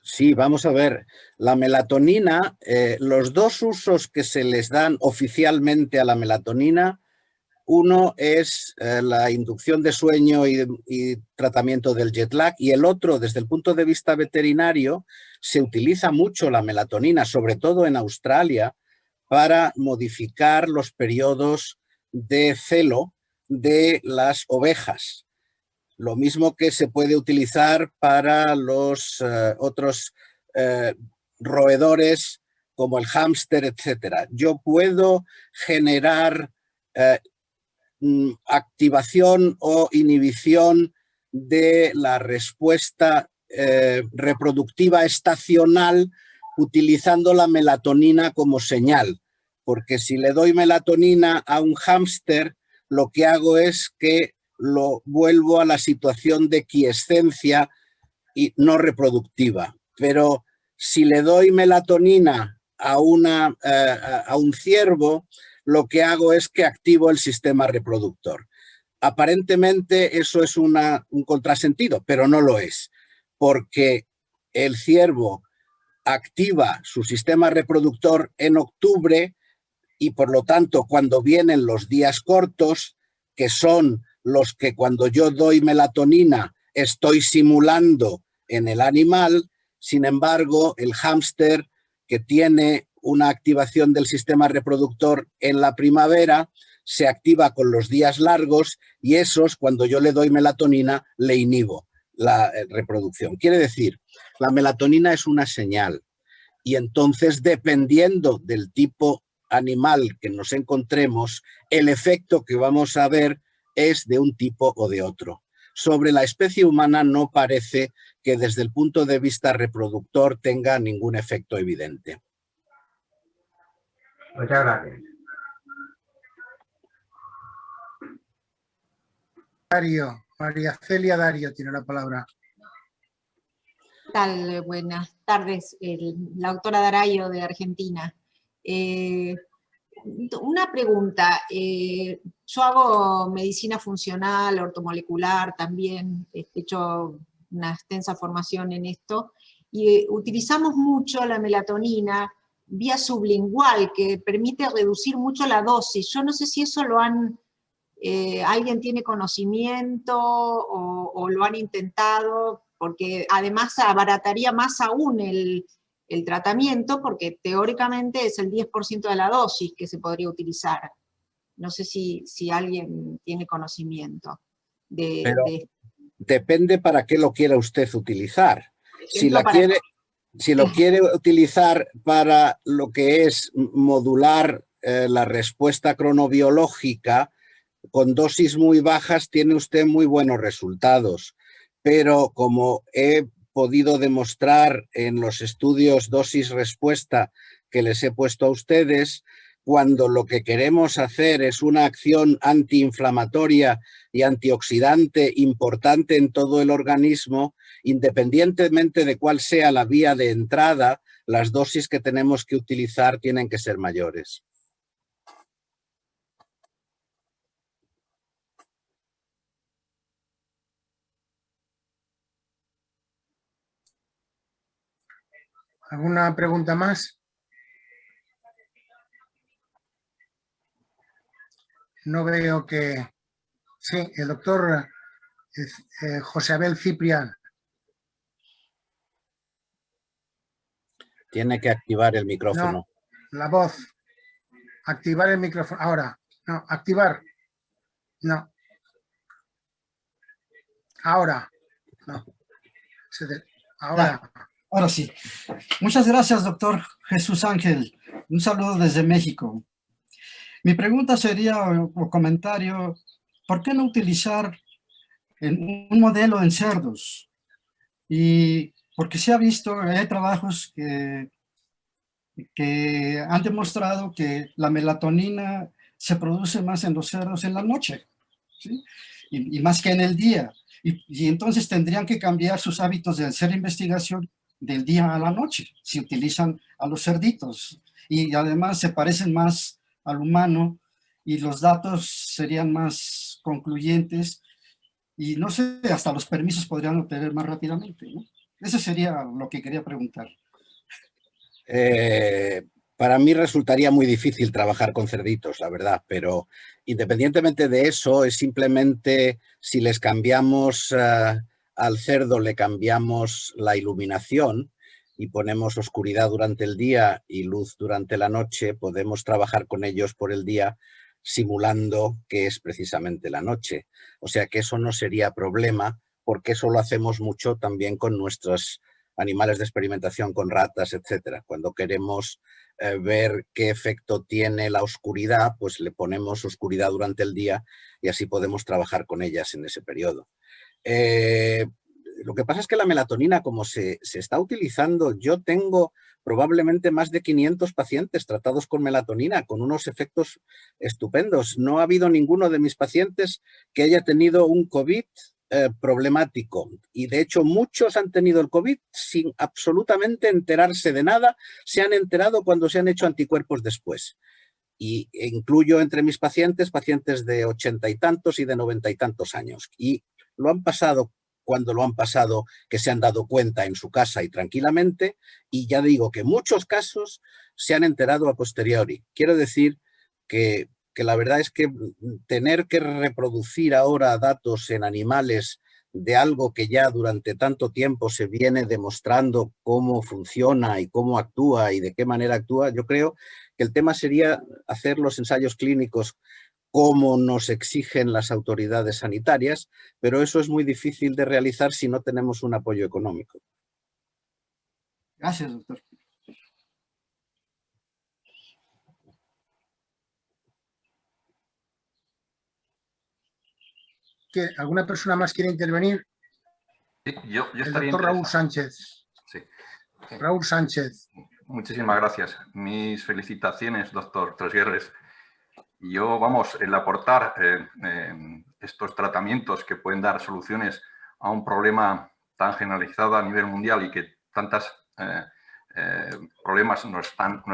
Sí, vamos a ver. La melatonina, los dos usos que se les dan oficialmente a la melatonina, uno es la inducción de sueño y tratamiento del jet lag, y el otro, desde el punto de vista veterinario, se utiliza mucho la melatonina, sobre todo en Australia, para modificar los periodos de celo de las ovejas. Lo mismo que se puede utilizar para los otros roedores como el hámster, etc. Yo puedo generar activación o inhibición de la respuesta reproductiva estacional utilizando la melatonina como señal, porque si le doy melatonina a un hámster, lo que hago es que lo vuelvo a la situación de quiescencia y no reproductiva. Pero si le doy melatonina a un ciervo, lo que hago es que activo el sistema reproductor. Aparentemente eso es un contrasentido, pero no lo es, porque el ciervo activa su sistema reproductor en octubre y por lo tanto cuando vienen los días cortos, que son los que cuando yo doy melatonina estoy simulando en el animal, sin embargo el hámster que tiene una activación del sistema reproductor en la primavera se activa con los días largos y esos, cuando yo le doy melatonina, le inhibo la reproducción. Quiere decir, la melatonina es una señal y entonces, dependiendo del tipo animal que nos encontremos, el efecto que vamos a ver es de un tipo o de otro. Sobre la especie humana no parece que desde el punto de vista reproductor tenga ningún efecto evidente. Muchas gracias. Darío, María Celia Darío tiene la palabra. ¿Qué tal? Buenas tardes, la doctora Darayo de Argentina. Una pregunta, yo hago medicina funcional, ortomolecular también, he hecho una extensa formación en esto, y utilizamos mucho la melatonina vía sublingual, que permite reducir mucho la dosis. Yo no sé si eso lo han... ¿alguien tiene conocimiento o lo han intentado? Porque además abarataría más aún el tratamiento, porque teóricamente es el 10% de la dosis que se podría utilizar. No sé si alguien tiene conocimiento Pero depende para qué lo quiera usted utilizar. Si lo quiere utilizar para lo que es modular la respuesta cronobiológica, con dosis muy bajas tiene usted muy buenos resultados, pero como he podido demostrar en los estudios dosis-respuesta que les he puesto a ustedes, cuando lo que queremos hacer es una acción antiinflamatoria y antioxidante importante en todo el organismo, independientemente de cuál sea la vía de entrada, las dosis que tenemos que utilizar tienen que ser mayores. ¿Alguna pregunta más? No veo que... Sí, el doctor José Abel Ciprián. Tiene que activar el micrófono. No, la voz. Activar el micrófono. Ahora. No, activar. No. Ahora. No. Ahora. Ahora sí. Muchas gracias, doctor Jesús Ángel. Un saludo desde México. Mi pregunta sería, o comentario, ¿por qué no utilizar un modelo en cerdos? Y porque se ha visto, hay trabajos que han demostrado que la melatonina se produce más en los cerdos en la noche, ¿sí? y más que en el día. Y entonces tendrían que cambiar sus hábitos de hacer investigación del día a la noche, si utilizan a los cerditos. Y además se parecen más al humano y los datos serían más concluyentes y no sé, hasta los permisos podrían obtener más rápidamente, ¿no? Eso sería lo que quería preguntar. Para mí resultaría muy difícil trabajar con cerditos, la verdad, pero independientemente de eso, es simplemente si les cambiamos al cerdo, le cambiamos la iluminación y ponemos oscuridad durante el día y luz durante la noche, podemos trabajar con ellos por el día simulando que es precisamente la noche. O sea que eso no sería problema, porque eso lo hacemos mucho también con nuestros animales de experimentación, con ratas, etcétera. Cuando queremos ver qué efecto tiene la oscuridad, pues le ponemos oscuridad durante el día y así podemos trabajar con ellas en ese periodo. Lo que pasa es que la melatonina, como se está utilizando, yo tengo probablemente más de 500 pacientes tratados con melatonina, con unos efectos estupendos. No ha habido ninguno de mis pacientes que haya tenido un COVID problemático, y de hecho muchos han tenido el COVID sin absolutamente enterarse de nada, se han enterado cuando se han hecho anticuerpos después. Y incluyo entre mis pacientes de 80 y tantos y de 90 y tantos años, y lo han pasado cuando lo han pasado, que se han dado cuenta en su casa y tranquilamente, y ya digo que en muchos casos se han enterado a posteriori. Quiero decir que la verdad es que tener que reproducir ahora datos en animales de algo que ya durante tanto tiempo se viene demostrando cómo funciona y cómo actúa y de qué manera actúa, yo creo que el tema sería hacer los ensayos clínicos como nos exigen las autoridades sanitarias, pero eso es muy difícil de realizar si no tenemos un apoyo económico. Gracias, doctor. ¿Alguna persona más quiere intervenir? Sí, yo el estaría doctor Raúl Sánchez. Sí. Raúl Sánchez. Muchísimas gracias. Mis felicitaciones, doctor Tresguerres. Yo, vamos, el aportar estos tratamientos que pueden dar soluciones a un problema tan generalizado a nivel mundial y que tantos problemas nos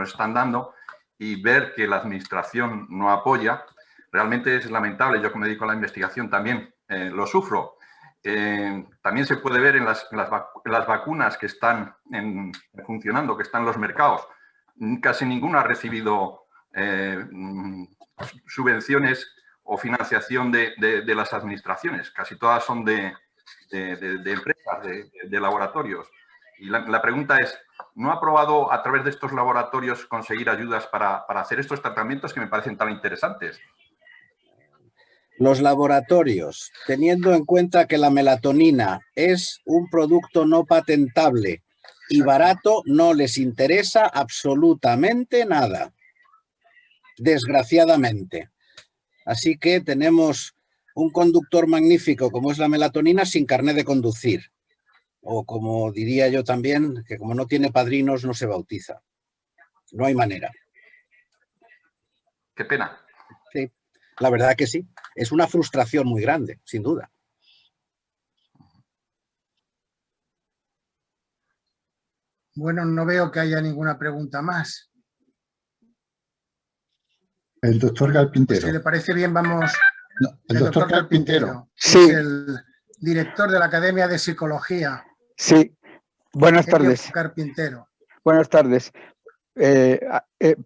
están dando, y ver que la administración no apoya, realmente es lamentable. Yo, que me dedico a la investigación, también lo sufro. También se puede ver en las vacunas que están funcionando, que están en los mercados. Casi ninguna ha recibido subvenciones o financiación de las administraciones. Casi todas son de empresas, de laboratorios. Y la pregunta es, ¿no ha probado a través de estos laboratorios conseguir ayudas para hacer estos tratamientos que me parecen tan interesantes? Los laboratorios, teniendo en cuenta que la melatonina es un producto no patentable y barato, no les interesa absolutamente nada, desgraciadamente. Así que tenemos un conductor magnífico como es la melatonina sin carné de conducir. O como diría yo también, que como no tiene padrinos no se bautiza. No hay manera. Qué pena. Sí, la verdad que sí. Es una frustración muy grande, sin duda. Bueno, no veo que haya ninguna pregunta más. El doctor Carpintero. Si le parece bien, vamos... No, el doctor Carpintero. Sí. Es el director de la Academia de Psicología. Sí. Buenas tardes. Carpintero. Buenas tardes.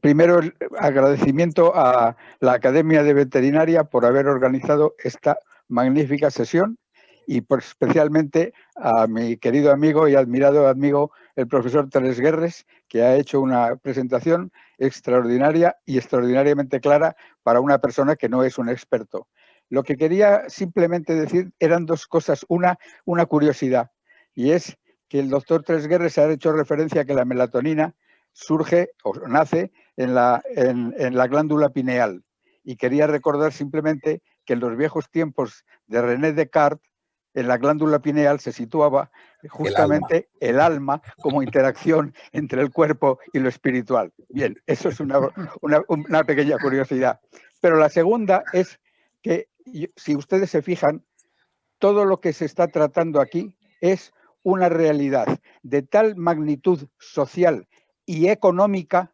Primero, el agradecimiento a la Academia de Veterinaria por haber organizado esta magnífica sesión, y especialmente a mi querido amigo y admirado amigo, el profesor Tresguerres, que ha hecho una presentación extraordinaria y extraordinariamente clara para una persona que no es un experto. Lo que quería simplemente decir eran dos cosas. Una curiosidad, y es que el doctor Tresguerres ha hecho referencia a que la melatonina surge o nace en la glándula pineal. Y quería recordar simplemente que en los viejos tiempos de René Descartes, en la glándula pineal se situaba justamente el alma como interacción entre el cuerpo y lo espiritual. Bien, eso es una pequeña curiosidad. Pero la segunda es que, si ustedes se fijan, todo lo que se está tratando aquí es una realidad de tal magnitud social y económica,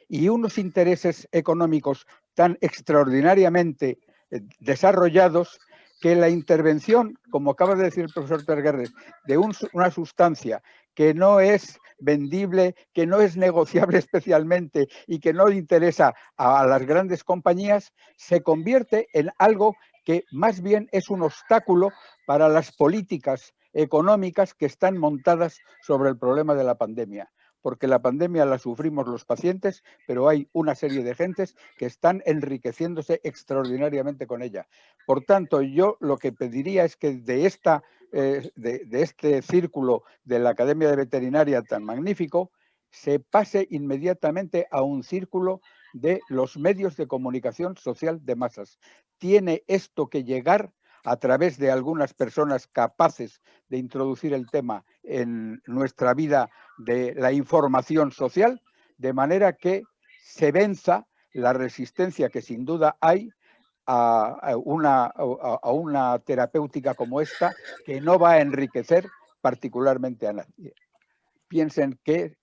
y unos intereses económicos tan extraordinariamente desarrollados, que la intervención, como acaba de decir el profesor Tresguerres, de una sustancia que no es vendible, que no es negociable especialmente y que no le interesa a las grandes compañías, se convierte en algo que más bien es un obstáculo para las políticas económicas que están montadas sobre el problema de la pandemia. Porque la pandemia la sufrimos los pacientes, pero hay una serie de gentes que están enriqueciéndose extraordinariamente con ella. Por tanto, yo lo que pediría es que de este círculo de la Academia de Veterinaria tan magnífico, se pase inmediatamente a un círculo de los medios de comunicación social de masas. Tiene esto que llegar a través de algunas personas capaces de introducir el tema en nuestra vida de la información social, de manera que se venza la resistencia que sin duda hay a una terapéutica como esta, que no va a enriquecer particularmente a nadie. Piensen que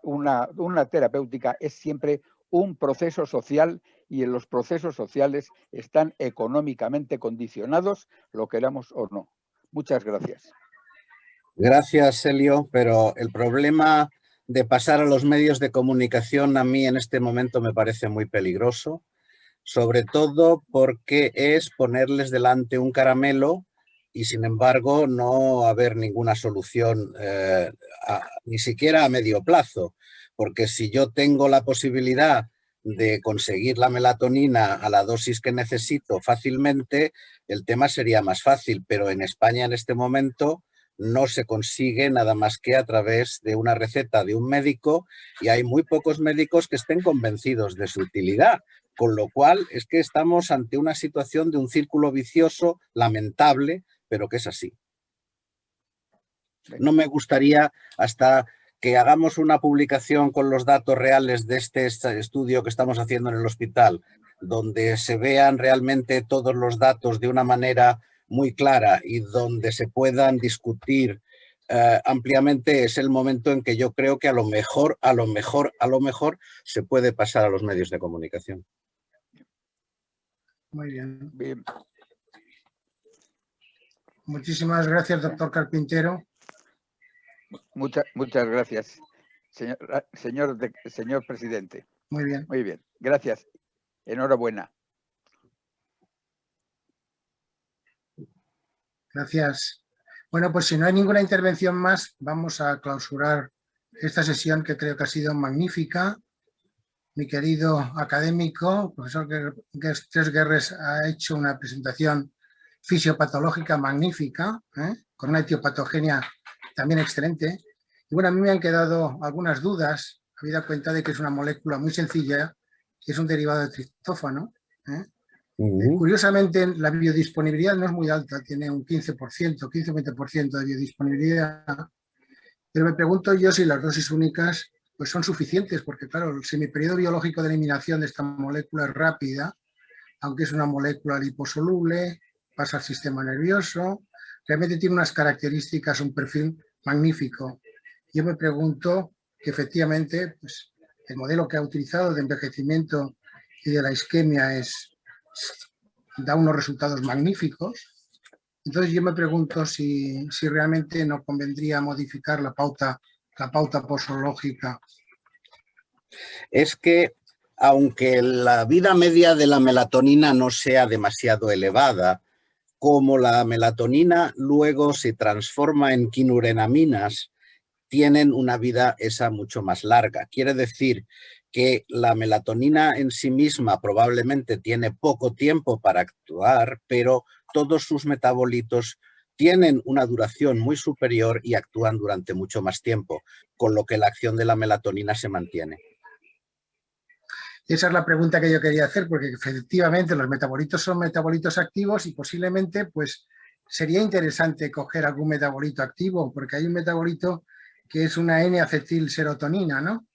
una terapéutica es siempre un proceso social, y en los procesos sociales están económicamente condicionados, lo queramos o no. Muchas gracias. Gracias, Elio, pero el problema de pasar a los medios de comunicación a mí en este momento me parece muy peligroso, sobre todo porque es ponerles delante un caramelo y sin embargo no haber ninguna solución, ni siquiera a medio plazo, porque si yo tengo la posibilidad de conseguir la melatonina a la dosis que necesito fácilmente, el tema sería más fácil, pero en España en este momento no se consigue nada más que a través de una receta de un médico, y hay muy pocos médicos que estén convencidos de su utilidad, con lo cual es que estamos ante una situación de un círculo vicioso lamentable, pero que es así. No me gustaría, hasta que hagamos una publicación con los datos reales de este estudio que estamos haciendo en el hospital, donde se vean realmente todos los datos de una manera muy clara y donde se puedan discutir ampliamente, es el momento en que yo creo que a lo mejor se puede pasar a los medios de comunicación. Muy bien. Bien. Muchísimas gracias, doctor Carpintero. Muchas gracias, señor presidente. Muy bien. Muy bien, gracias. Enhorabuena. Gracias. Bueno, pues si no hay ninguna intervención más, vamos a clausurar esta sesión que creo que ha sido magnífica. Mi querido académico, profesor Tres Guerres, ha hecho una presentación fisiopatológica magnífica, con una etiopatogenia también excelente. Y bueno, a mí me han quedado algunas dudas, habida cuenta de que es una molécula muy sencilla, que es un derivado de triptófano. Curiosamente, la biodisponibilidad no es muy alta, tiene un 15%, 15-20% de biodisponibilidad, pero me pregunto yo si las dosis únicas pues son suficientes, porque claro, si mi periodo biológico de eliminación de esta molécula es rápida, aunque es una molécula liposoluble, pasa al sistema nervioso, realmente tiene unas características, un perfil magnífico. Yo me pregunto que efectivamente pues, el modelo que ha utilizado de envejecimiento y de la isquemia da unos resultados magníficos. Entonces yo me pregunto si realmente no convendría modificar la pauta posológica. Es que aunque la vida media de la melatonina no sea demasiado elevada, como la melatonina luego se transforma en quinurenaminas, tienen una vida esa mucho más larga. Quiere decir que la melatonina en sí misma probablemente tiene poco tiempo para actuar, pero todos sus metabolitos tienen una duración muy superior y actúan durante mucho más tiempo, con lo que la acción de la melatonina se mantiene. Esa es la pregunta que yo quería hacer, porque efectivamente los metabolitos son metabolitos activos y posiblemente pues sería interesante coger algún metabolito activo, porque hay un metabolito que es una N-acetilserotonina, ¿no?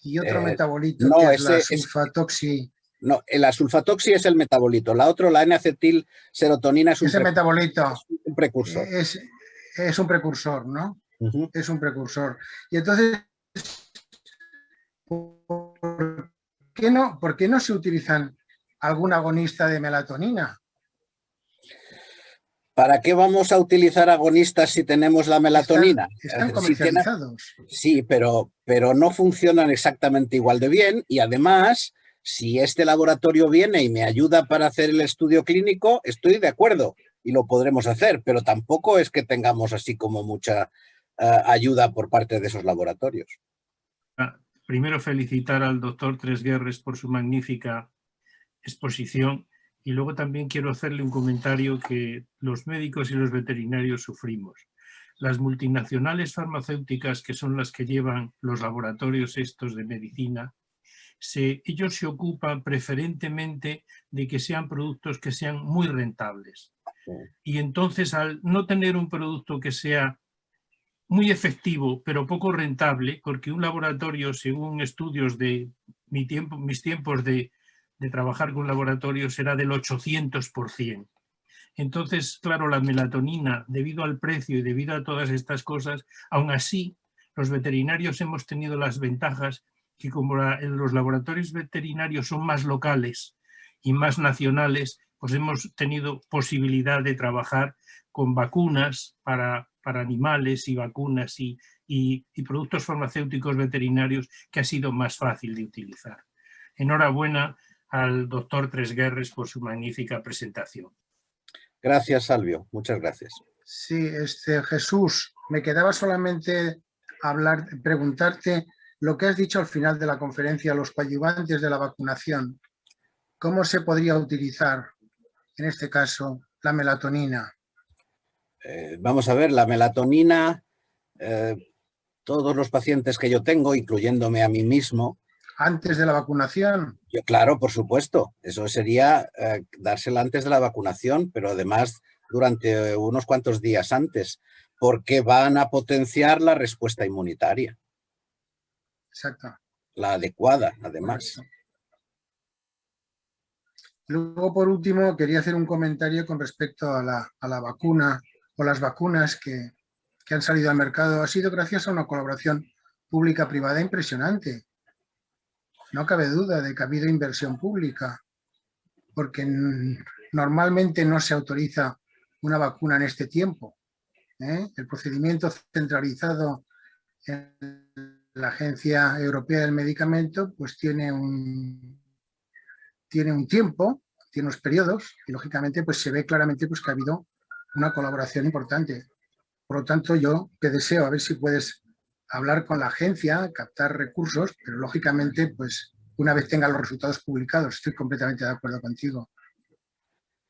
Y otro metabolito no, que es la sulfatoxi. No, la sulfatoxi es el metabolito, la otra, la N-acetilserotonina es un metabolito. Un precursor. Es un precursor, ¿no? Es un precursor. Y entonces, ¿por qué no se utilizan algún agonista de melatonina? ¿Para qué vamos a utilizar agonistas si tenemos la melatonina? Están comercializados. Sí, pero no funcionan exactamente igual de bien, y además, si este laboratorio viene y me ayuda para hacer el estudio clínico, estoy de acuerdo y lo podremos hacer, pero tampoco es que tengamos así como mucha ayuda por parte de esos laboratorios. Primero felicitar al doctor Tres Guerres por su magnífica exposición. Y luego también quiero hacerle un comentario que los médicos y los veterinarios sufrimos. Las multinacionales farmacéuticas, que son las que llevan los laboratorios estos de medicina, ellos se ocupan preferentemente de que sean productos que sean muy rentables. Y entonces, al no tener un producto que sea muy efectivo, pero poco rentable, porque un laboratorio, según estudios de mis tiempos de trabajar con laboratorios, era del 800%. Entonces, claro, la melatonina, debido al precio y debido a todas estas cosas, aún así, los veterinarios hemos tenido las ventajas que, como los laboratorios veterinarios son más locales y más nacionales, pues hemos tenido posibilidad de trabajar con vacunas para animales y vacunas y productos farmacéuticos veterinarios que ha sido más fácil de utilizar. Enhorabuena al doctor Tresguerres por su magnífica presentación. Gracias, Salvio. Muchas gracias. Sí, Jesús, me quedaba solamente preguntarte lo que has dicho al final de la conferencia, los coadyuvantes de la vacunación. ¿Cómo se podría utilizar, en este caso, la melatonina? Vamos a ver, la melatonina, todos los pacientes que yo tengo, incluyéndome a mí mismo. ¿Antes de la vacunación? Claro, por supuesto. Eso sería dársela antes de la vacunación, pero además durante unos cuantos días antes, porque van a potenciar la respuesta inmunitaria. Exacto. La adecuada, además. Correcto. Luego, por último, quería hacer un comentario con respecto a la vacuna o las vacunas que han salido al mercado. Ha sido gracias a una colaboración pública-privada impresionante. No cabe duda de que ha habido inversión pública, porque normalmente no se autoriza una vacuna en este tiempo. El procedimiento centralizado en la Agencia Europea del Medicamento pues tiene un tiempo, tiene unos periodos, y lógicamente pues se ve claramente pues que ha habido una colaboración importante. Por lo tanto, yo te deseo a ver si puedes hablar con la agencia, captar recursos, pero lógicamente pues una vez tenga los resultados publicados. Estoy completamente de acuerdo contigo.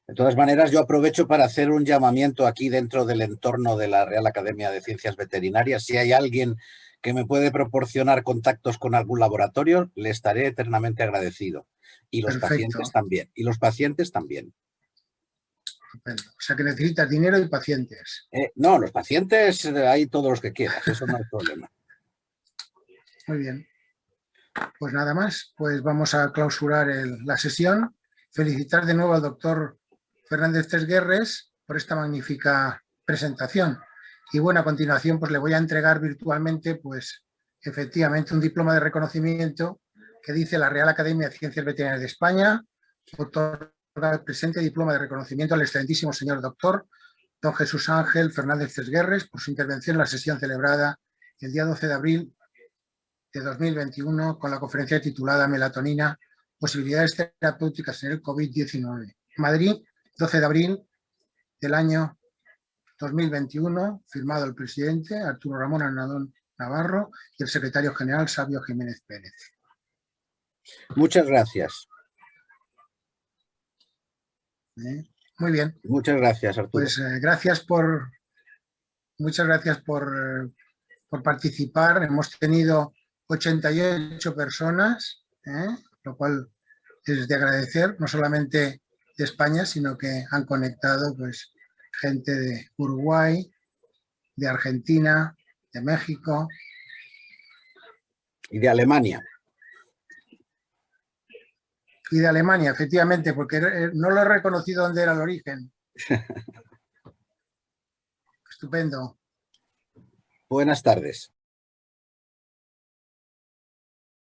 De todas maneras, yo aprovecho para hacer un llamamiento aquí dentro del entorno de la Real Academia de Ciencias Veterinarias. Si hay alguien que me puede proporcionar contactos con algún laboratorio, le estaré eternamente agradecido. Y los pacientes también. Y los pacientes también. Estupendo. O sea que necesitas dinero y pacientes. No, los pacientes hay todos los que quieras, eso no hay problema. Muy bien. Pues nada más, pues vamos a clausurar la sesión. Felicitar de nuevo al doctor Fernández Tresguerres por esta magnífica presentación. Y bueno, a continuación pues le voy a entregar virtualmente pues efectivamente un diploma de reconocimiento que dice la Real Academia de Ciencias Veterinarias de España, otorga el presente diploma de reconocimiento al excelentísimo señor doctor don Jesús Ángel Fernández Tresguerres por su intervención en la sesión celebrada el día 12 de abril de 2021 con la conferencia titulada Melatonina, posibilidades terapéuticas en el COVID-19. Madrid, 12 de abril del año 2021, firmado el presidente Arturo Ramón Arnadón Navarro y el secretario general Sabio Jiménez Pérez. Muchas gracias. Muy bien. Muchas gracias, Arturo. Pues muchas gracias por participar. Hemos tenido 88 personas, lo cual es de agradecer, no solamente de España, sino que han conectado pues gente de Uruguay, de Argentina, de México. Y de Alemania. Y de Alemania, efectivamente, porque no lo he reconocido dónde era el origen. Estupendo. Buenas tardes.